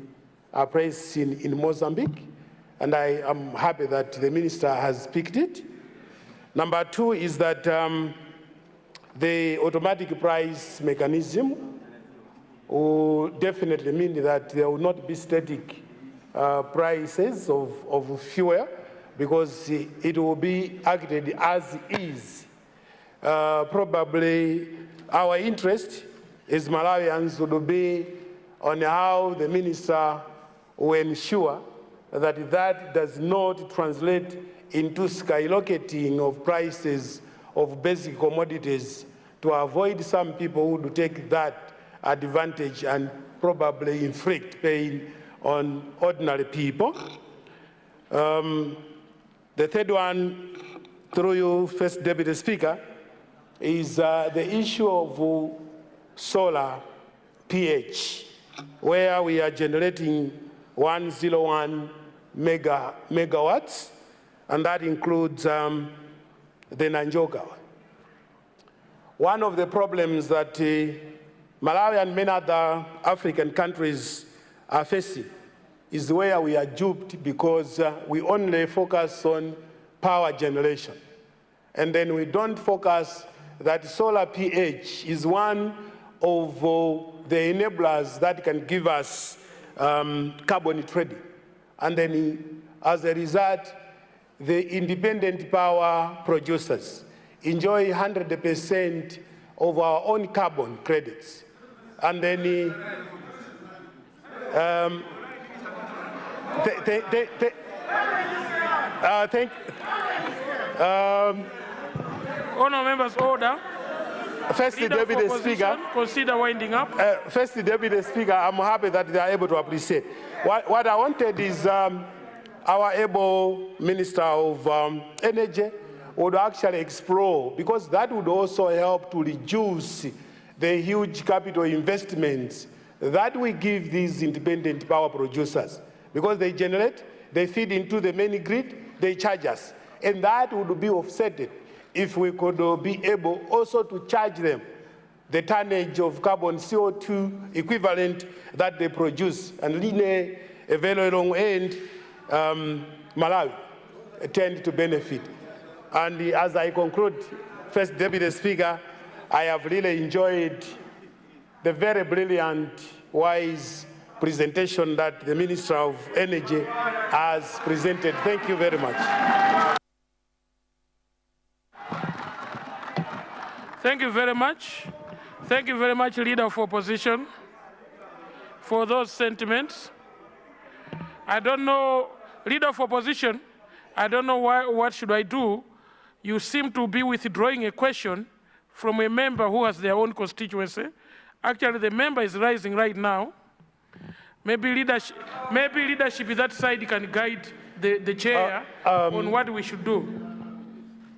place in Mozambique, and I am happy that the minister has picked it. Number two is that the automatic price mechanism will definitely mean that there will not be static prices of fuel, because it will be acted as is. Probably our interest as Malawians would be on how the minister will ensure that that does not translate into skyrocketing of prices of basic commodities, to avoid some people who would take that advantage and probably inflict pain on ordinary people. The third one, through you, First Deputy Speaker, is the issue of solar PH, where we are generating 101 megawatts, and that includes the Nanjoka. One of the problems that Malawi and many other African countries are facing is where we are duped, because we only focus on power generation. And then we don't focus that solar PH is one of the enablers that can give us carbon trading. And then as a result, the independent power producers enjoy 100% of our own carbon credits. And then Honourable members, order. First Deputy Speaker, consider winding up. First Deputy Speaker, I'm happy that they are able to appreciate. What I wanted is our able Minister of Energy would actually explore, because that would also help to reduce the huge capital investments that we give these independent power producers, because they generate, they feed into the main grid, they charge us. And that would be offset if we could be able also to charge them the tonnage of carbon CO2 equivalent that they produce. And in a very long end, Malawi tend to benefit. And as I conclude, First Deputy Speaker, I have really enjoyed the very brilliant, wise presentation that the Minister of Energy has presented. Thank you very much. Thank you very much. Thank you very much, Leader of Opposition, for those sentiments. I don't know, Leader of Opposition, I don't know what should I do. You seem to be withdrawing a question from a member who has their own constituency. Actually, the member is rising right now. Maybe leadership that side can guide the chair on what we should do.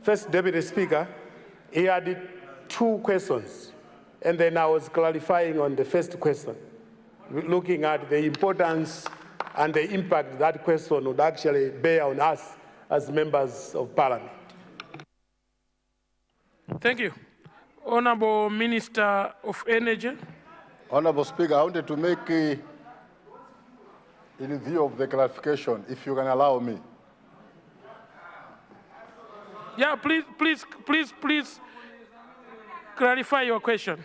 First Deputy Speaker, he had 2 questions, and then I was clarifying on the first question, looking at the importance and the impact that question would actually bear on us as members of Parliament. Thank you. Honorable Minister of Energy. Honorable Speaker, I wanted to make, in view of the clarification, if you can allow me. Yeah, please clarify your question.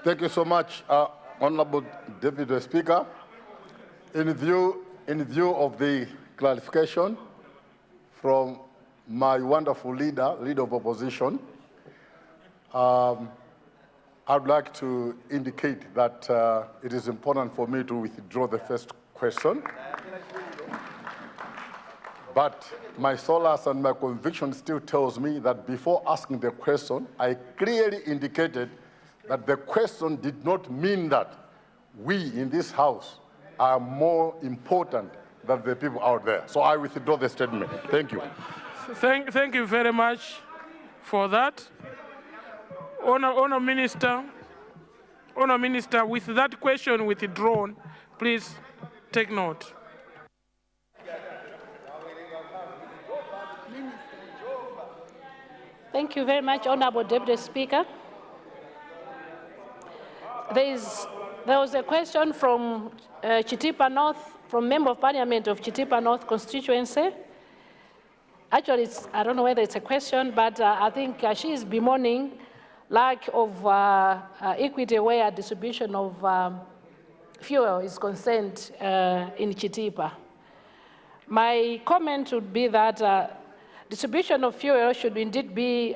Thank you so much, Honorable Deputy Speaker. In view of the clarification from my wonderful leader of opposition, I'd like to indicate that it is important for me to withdraw the first question. But my solace and my conviction still tells me that before asking the question, I clearly indicated that the question did not mean that we in this House are more important than the people out there. So I withdraw the statement. Thank you. Thank you very much for that. Honour Minister, with that question withdrawn, please take note. Thank you very much, Honourable Deputy Speaker. There was a question from Chitipa North, from Member of Parliament of Chitipa North constituency. Actually, I don't know whether it's a question, but I think she is bemoaning lack of equity where distribution of fuel is concerned in Chitipa. My comment would be that distribution of fuel should indeed be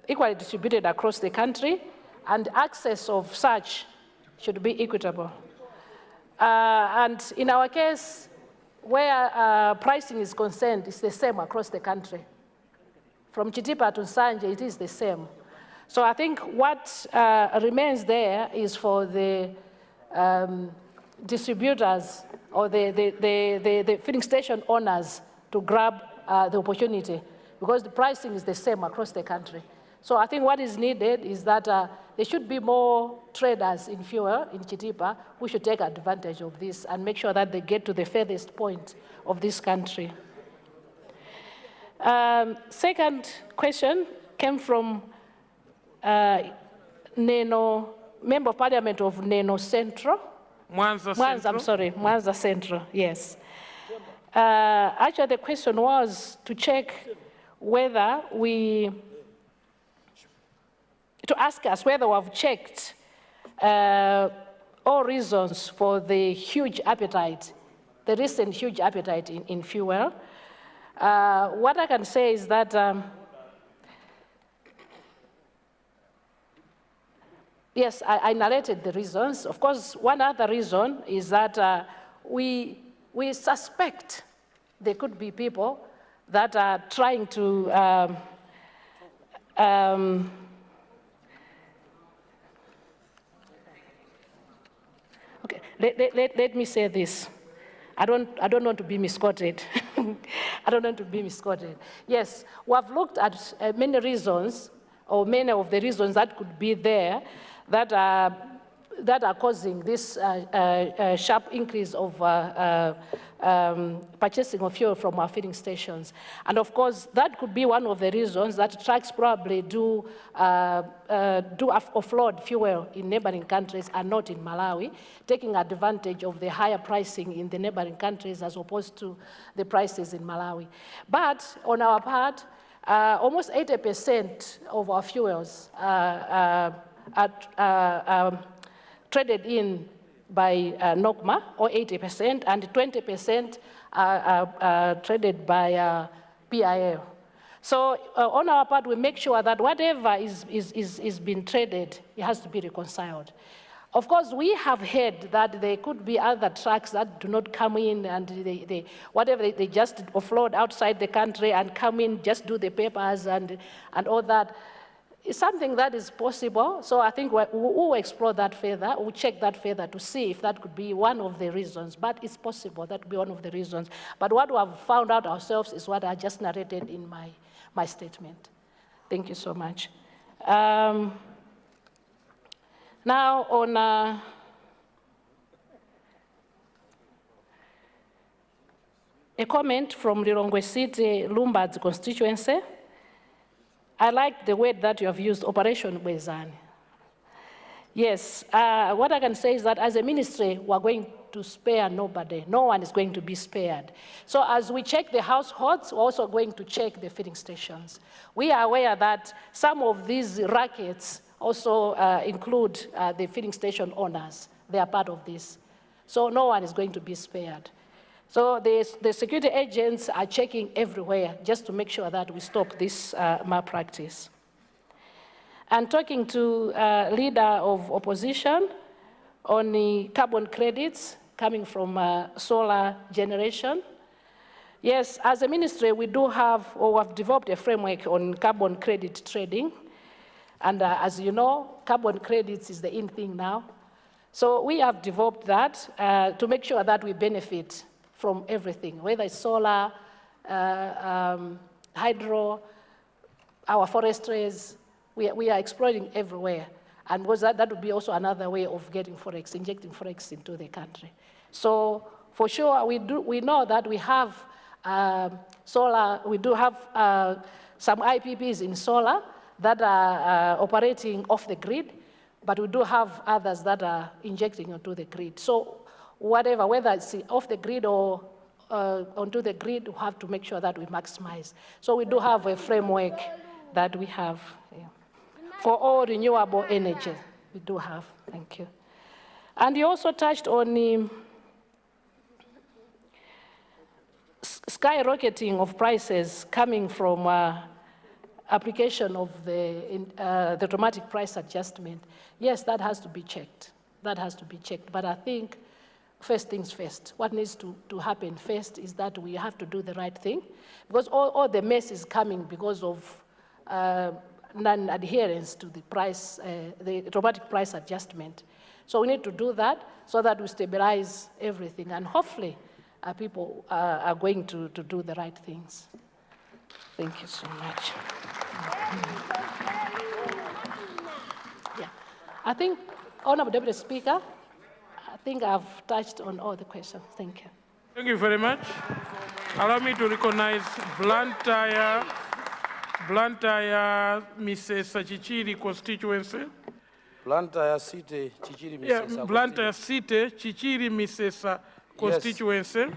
equally distributed across the country, and access of such should be equitable. And in our case, where pricing is concerned, it's the same across the country. From Chitipa to Nsanje, it is the same. So I think what remains there is for the distributors or the filling station owners to grab the opportunity, because the pricing is the same across the country. So I think what is needed is that there should be more traders in fuel in Chitipa who should take advantage of this and make sure that they get to the furthest point of this country. Second question came from Neno, Member of Parliament of Neno Central. Mwanza Central. I'm sorry, Mwanza Central, yes. Actually, the question was to check whether to ask us whether we have checked all reasons for the huge appetite, the recent huge appetite in fuel. What I can say is that yes, I narrated the reasons. Of course, one other reason is that we suspect there could be people that are trying to okay, let me say this. I don't want to be misquoted. I don't want to be misquoted. Yes, we have looked at many reasons, or many of the reasons that could be there that are causing this sharp increase of purchasing of fuel from our filling stations. And of course, that could be one of the reasons that trucks probably do offload fuel in neighboring countries and not in Malawi, taking advantage of the higher pricing in the neighboring countries as opposed to the prices in Malawi. But on our part, almost 80% of our fuels are traded in by NOCMA, or 80%, and 20% are traded by PIL. So on our part, we make sure that whatever is being traded, it has to be reconciled. Of course, we have heard that there could be other trucks that do not come in and they just offload outside the country and come in, just do the papers and all that. It's something that is possible, so I think we'll explore that further, we'll check that further to see if that could be one of the reasons, but it's possible that could be one of the reasons. But what we have found out ourselves is what I just narrated in my statement. Thank you so much. Now on a comment from Lilongwe City, Lumbad's constituency. I like the word that you have used, Operation Bwezani. Yes, what I can say is that as a ministry, we're going to spare nobody. No one is going to be spared. So as we check the households, we're also going to check the filling stations. We are aware that some of these rackets also include the filling station owners. They are part of this. So no one is going to be spared. So the security agents are checking everywhere just to make sure that we stop this malpractice. And talking to leader of opposition on the carbon credits coming from solar generation. Yes, as a ministry, we do have, or have developed a framework on carbon credit trading. And as you know, carbon credits is the in thing now. So we have developed that to make sure that we benefit from everything, whether it's solar, hydro, our forestries, we are exploring everywhere. And that would be also another way of getting forex, injecting forex into the country. So for sure, we know that we have solar, we do have some IPPs in solar that are operating off the grid, but we do have others that are injecting onto the grid. So whatever, whether it's off the grid or onto the grid, we have to make sure that we maximize. So we do have a framework that we have for all renewable energy. We do have, thank you. And you also touched on the skyrocketing of prices coming from application of the automatic price adjustment. Yes, that has to be checked. That has to be checked. But I think first things first. What needs to happen first is that we have to do the right thing, because all the mess is coming because of non-adherence to the price, the automatic price adjustment. So we need to do that so that we stabilize everything, and hopefully people are going to do the right things. Thank you so much. Yeah, I think, Honorable Deputy Speaker, I think I've touched on all the questions. Thank you. Thank you very much. Allow me to recognize Blantyre, Mrs. Chichiri constituency. Blantyre City, Chichiri, Mrs. Yeah, Blantyre City, Chichiri, Mrs. constituency. Yes.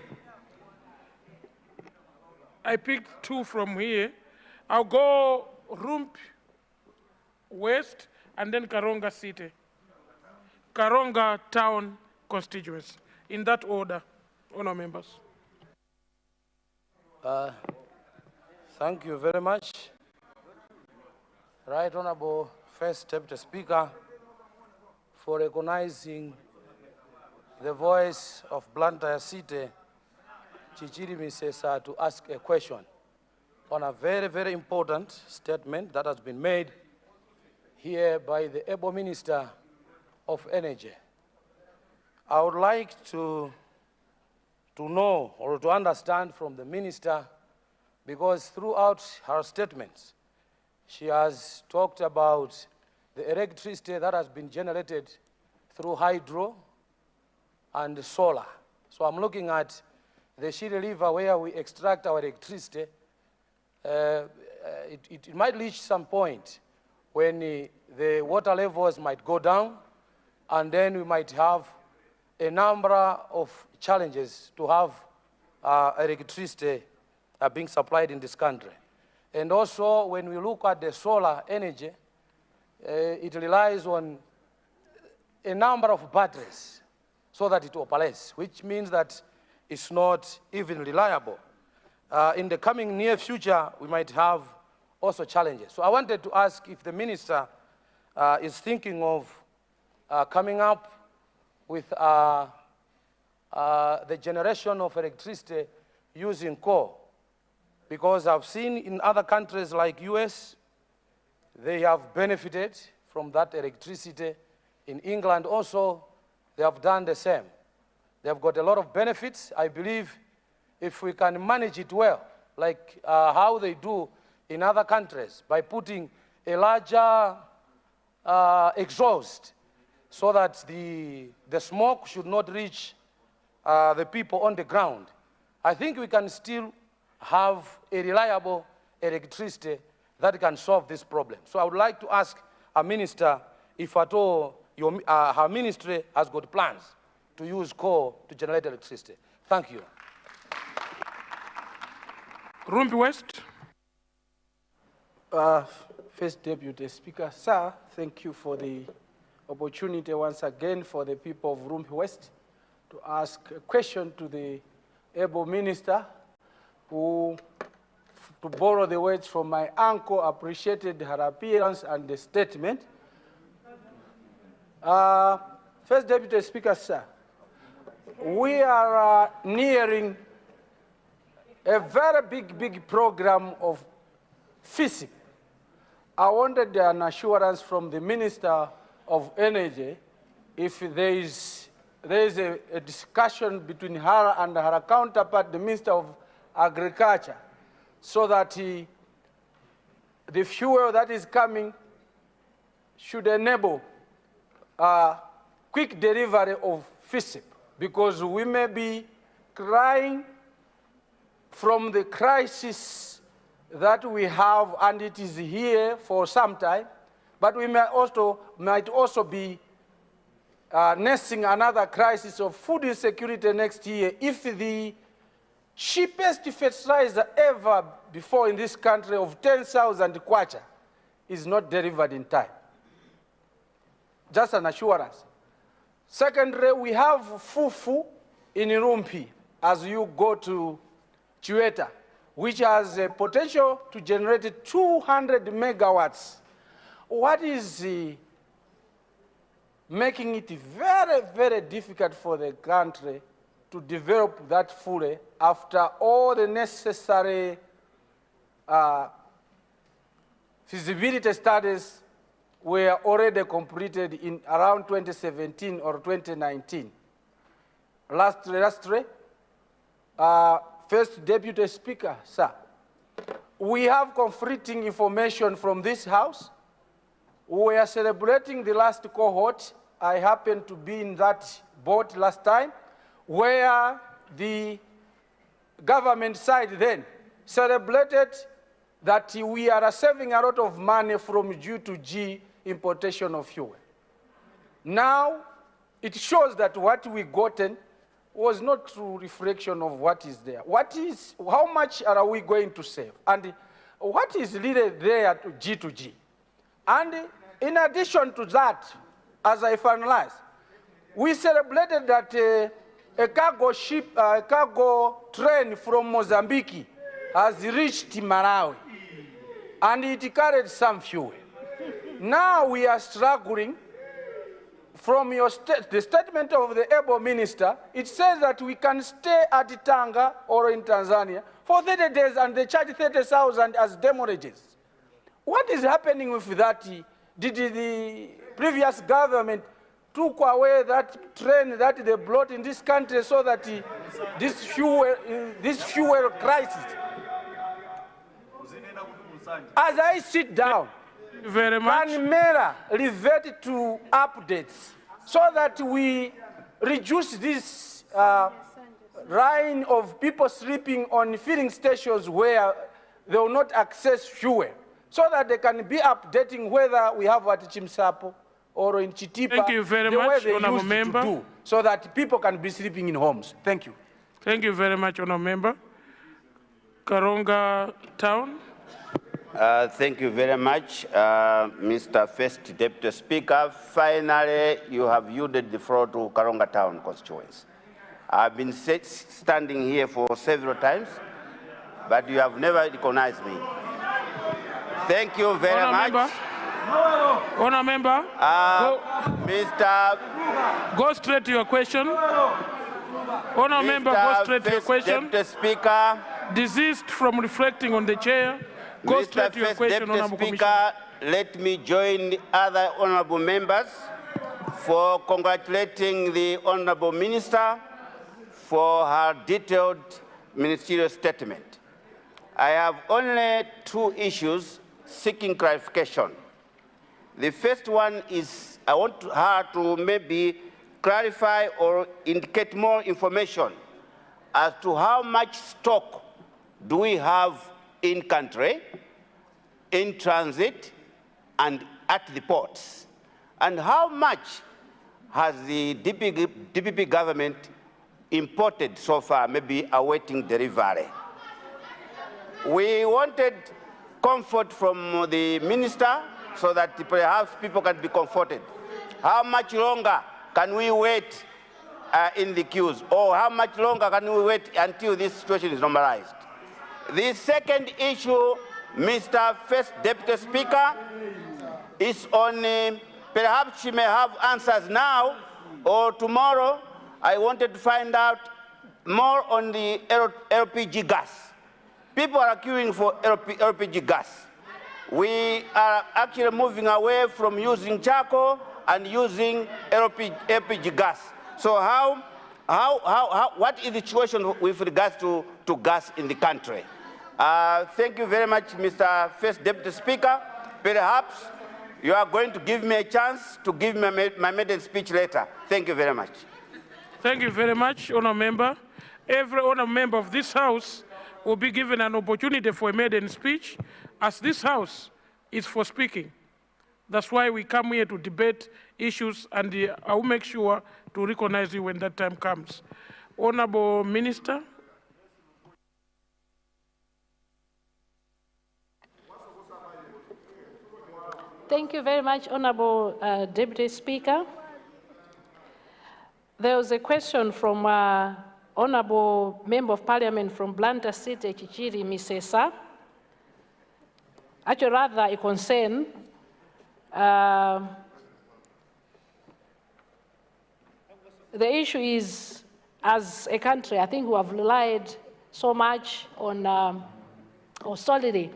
I picked two from here. I'll go Rump West and then Karonga City. Karonga Town constituency, in that order, honour members. Thank you very much. Right Honourable First Deputy Speaker, for recognizing the voice of Blantyre City, Chichiri Misesa, to ask a question on a very, very important statement that has been made here by the able Minister of Energy. I would like to know or to understand from the Minister, because throughout her statements, she has talked about the electricity that has been generated through hydro and solar. So I'm looking at the Shiri River where we extract our electricity. It might reach some point when the water levels might go down, and then we might have a number of challenges to have electricity being supplied in this country. And also, when we look at the solar energy, it relies on a number of batteries so that it operates, which means that it's not even reliable. In the coming near future, we might have also challenges. So I wanted to ask if the Minister is thinking of coming up with the generation of electricity using coal, because I've seen in other countries like US, they have benefited from that electricity. In England also, they have done the same. They have got a lot of benefits. I believe if we can manage it well, like how they do in other countries, by putting a larger exhaust so that the smoke should not reach the people on the ground, I think we can still have a reliable electricity that can solve this problem. So I would like to ask our minister if at all her ministry has got plans to use coal to generate electricity. Thank you. Rumbi West. First Deputy Speaker, sir, thank you for the opportunity once again for the people of Rumbi West to ask a question to the able minister who, to borrow the words from my uncle, appreciated her appearance and the statement. First Deputy Speaker, sir, we are nearing a very big program of FISIP. I wanted an assurance from the Minister of Energy if there is a discussion between her and her counterpart, the Minister of Agriculture, so that the fuel that is coming should enable quick delivery of FISIP, because we may be crying from the crisis that we have, and it is here for some time, but we might also be nursing another crisis of food insecurity next year if the cheapest fertilizer ever before in this country of 10,000 kwacha is not delivered in time. Just an assurance. Secondly, we have Fufu in Rumpi as you go to Chiweta, which has a potential to generate 200 megawatts. What is making it very difficult for the country to develop that fully after all the necessary feasibility studies were already completed in around 2017 or 2019? Lastly, First Deputy Speaker, sir, we have conflicting information from this House. We are celebrating the last cohort. I happened to be in that boat last time, where the government side then celebrated that we are saving a lot of money from G2G importation of fuel. Now, it shows that what we gotten was not true reflection of what is there. How much are we going to save? And what is really there to G2G? And in addition to that, as I finalize, we celebrated that a cargo train from Mozambique has reached Malawi, and it carried some fuel. Now we are struggling. From the statement of the able minister, it says that we can stay at Tanga or in Tanzania for 30 days and they charge 30,000 as demorages. What is happening with that? Did the previous government took away that train that they brought in this country so that this fuel crisis? As I sit down, very much. Can MERA revert to updates so that we reduce this line of people sleeping on filling stations where they will not access fuel, so that they can be updating whether we have at Chimsapo or in Chitipa. Thank you very much, Honourable Member. To do, so that people can be sleeping in homes. Thank you. Thank you very much, Honourable Member. Karonga Town. Thank you very much, Mr. First Deputy Speaker. Finally, you have yielded the floor to Karonga Town constituency. I've been standing here for several times, but you have never recognized me. Thank you very much. Honourable Member, go straight to your question. Honourable Member, go straight to your question. Deputy Speaker, desist from reflecting on the chair. Go straight to your question, Honourable Commissioner. let me join the other honorable members for congratulating the honorable minister for her detailed ministerial statement. I have only 2 issues seeking clarification. The first one is I want her to maybe clarify or indicate more information as to how much stock do we have in country, in transit, and at the ports, and how much has the DPP government imported so far, maybe awaiting delivery. We wanted comfort from the minister so that perhaps people can be comforted. How much longer can we wait in the queues, or how much longer can we wait until this situation is normalized? The second issue, Mr. First Deputy Speaker, is on, perhaps she may have answers now or tomorrow. I wanted to find out more on the LPG gas. People are queuing for LPG gas. We are actually moving away from using charcoal and using LPG gas. So what is the situation with regards to gas in the country? Thank you very much, Mr. First Deputy Speaker. Perhaps you are going to give me a chance to give my maiden speech later. Thank you very much. Thank you very much, Honourable Member. Every Honourable Member of this House will be given an opportunity for a maiden speech, as this House is for speaking. That's why we come here to debate issues, and I will make sure to recognize you when that time comes. Honourable Minister. Thank you very much, Honourable Deputy Speaker. There was a question from Honourable Member of Parliament from Blantyre City, Chichiri Misesa. Actually, rather a concern. The issue is, as a country, I think we have relied so much on, or solely,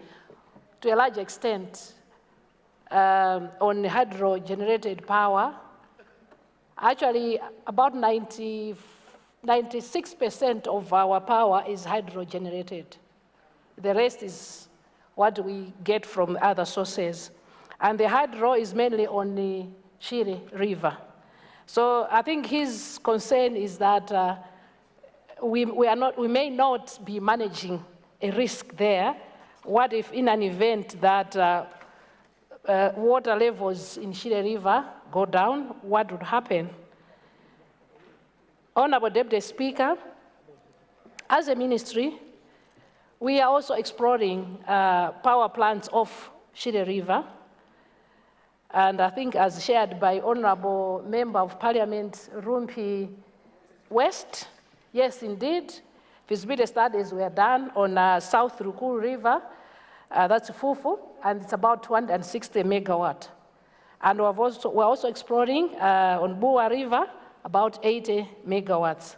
to a large extent, on hydro-generated power. Actually, about 96% of our power is hydro-generated. The rest is what we get from other sources. And the hydro is mainly on the Shire River. So I think his concern is that we may not be managing a risk there. What if in an event that water levels in Shire River go down, what would happen? Honourable Deputy Speaker, as a ministry, we are also exploring power plants off Shire River. And I think as shared by Honourable Member of Parliament Rumpi West, yes, indeed, feasibility studies were done on South Rukuru River, that's Fufu, and it's about 260 megawatt. And we're also exploring on Bua River, about 80 megawatts.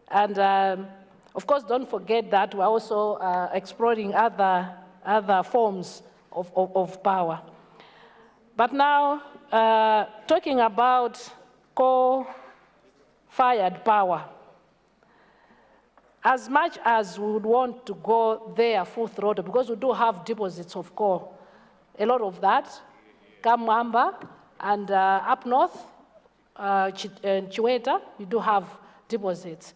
And of course, don't forget that we're also exploring other forms of power. But now, talking about coal-fired power, as much as we would want to go there full throttle, because we do have deposits of coal, a lot of that, Kamwamba, and up north, Chiweta, we do have deposits.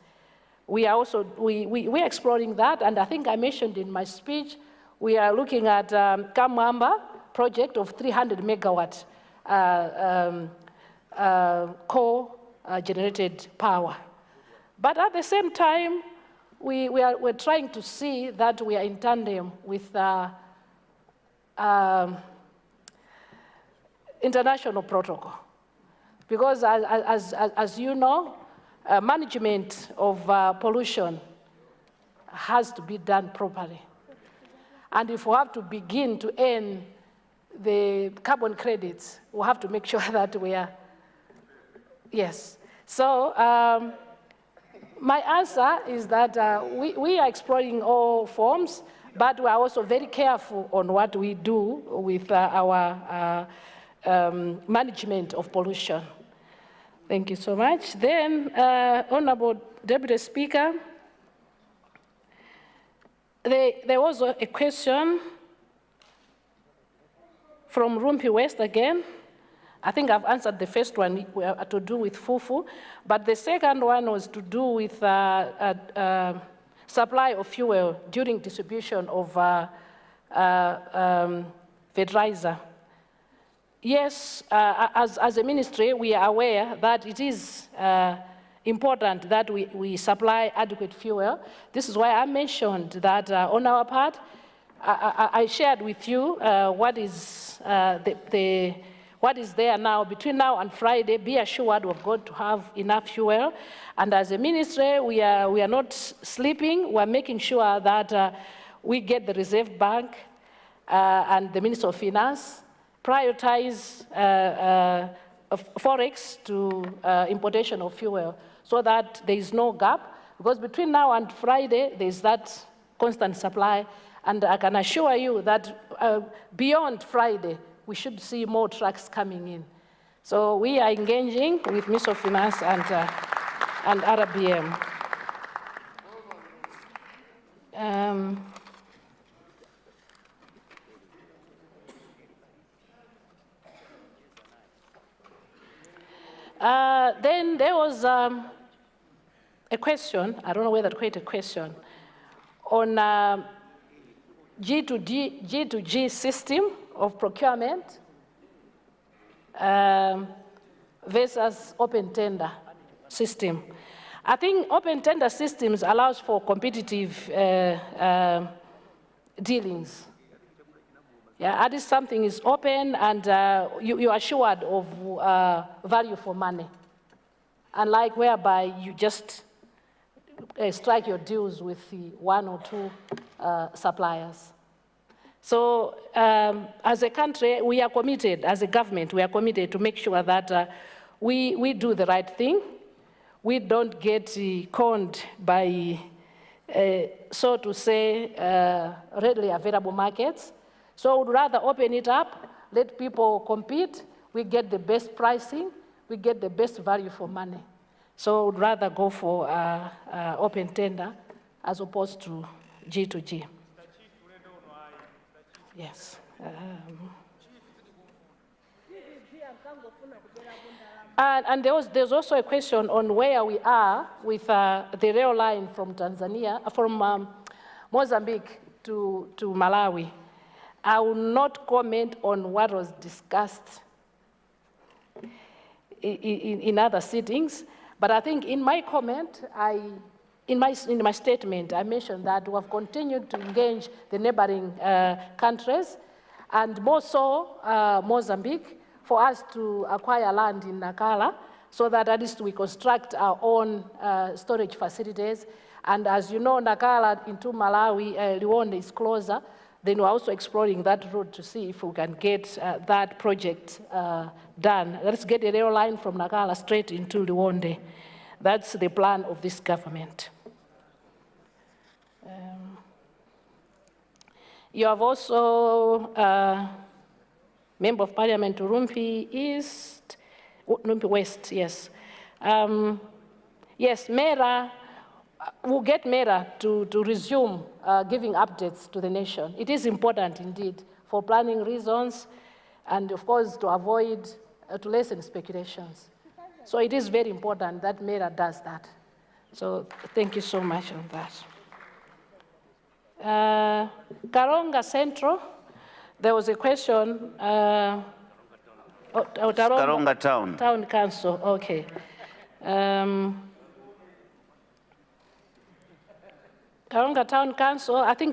We are also, we're exploring that, and I think I mentioned in my speech, we are looking at Kamwamba project of 300 megawatt coal-generated power. But at the same time, we're trying to see that we are in tandem with international protocol. Because as you know, management of pollution has to be done properly. And if we have to begin to earn the carbon credits, we'll have to make sure that we are, yes. So my answer is that we are exploring all forms, but we are also very careful on what we do with our management of pollution. Thank you so much. Then, Honorable Deputy Speaker, there was a question from Rumpi West again. I think I've answered the first one to do with fufu, but the second one was to do with supply of fuel during distribution of fertilizer. Yes, as a ministry, we are aware that it is important that we supply adequate fuel. This is why I mentioned that on our part, I shared with you what is what is there now. Between now and Friday, be assured we've got to have enough fuel. And as a ministry, we are not sleeping. We're making sure that we get the Reserve Bank and the Minister of Finance prioritize forex to importation of fuel so that there is no gap. Because between now and Friday, there's that constant supply. And I can assure you that beyond Friday, we should see more trucks coming in. So we are engaging with Minister of Finance and RBM. Then there was a question, I don't know whether to call it a question, on G2G system of procurement versus open tender system. I think open tender systems allows for competitive dealings. Yeah, at least something is open and you are assured of value for money. Unlike whereby you just strike your deals with the one or two suppliers. So as a country, we are committed, as a government, we are committed to make sure that we do the right thing. We don't get conned by, so to say, readily available markets. So we'd rather open it up, let people compete, we get the best pricing, we get the best value for money. So we'd rather go for open tender as opposed to G2G. Yes. And there's also a question on where we are with the rail line from Tanzania, from Mozambique to Malawi. I will not comment on what was discussed in other sittings, but I think in my comment, in my statement, I mentioned that we have continued to engage the neighboring countries, and more so Mozambique, for us to acquire land in Nacala, so that at least we construct our own storage facilities. And as you know, Nacala into Malawi, Liwonde is closer. Then we're also exploring that route to see if we can get that project done. Let's get a rail line from Nacala straight into Liwonde. That's the plan of this government. You have also Member of Parliament Rumpi East, Rumpi West, yes. Yes, MERA, we'll get MERA to resume giving updates to the nation. It is important indeed for planning reasons and of course to avoid, to lessen speculations. So it is very important that MERA does that. So thank you so much on that. Karonga Central, there was a question. Karonga Town. Town Council, okay. Karonga Town Council, I think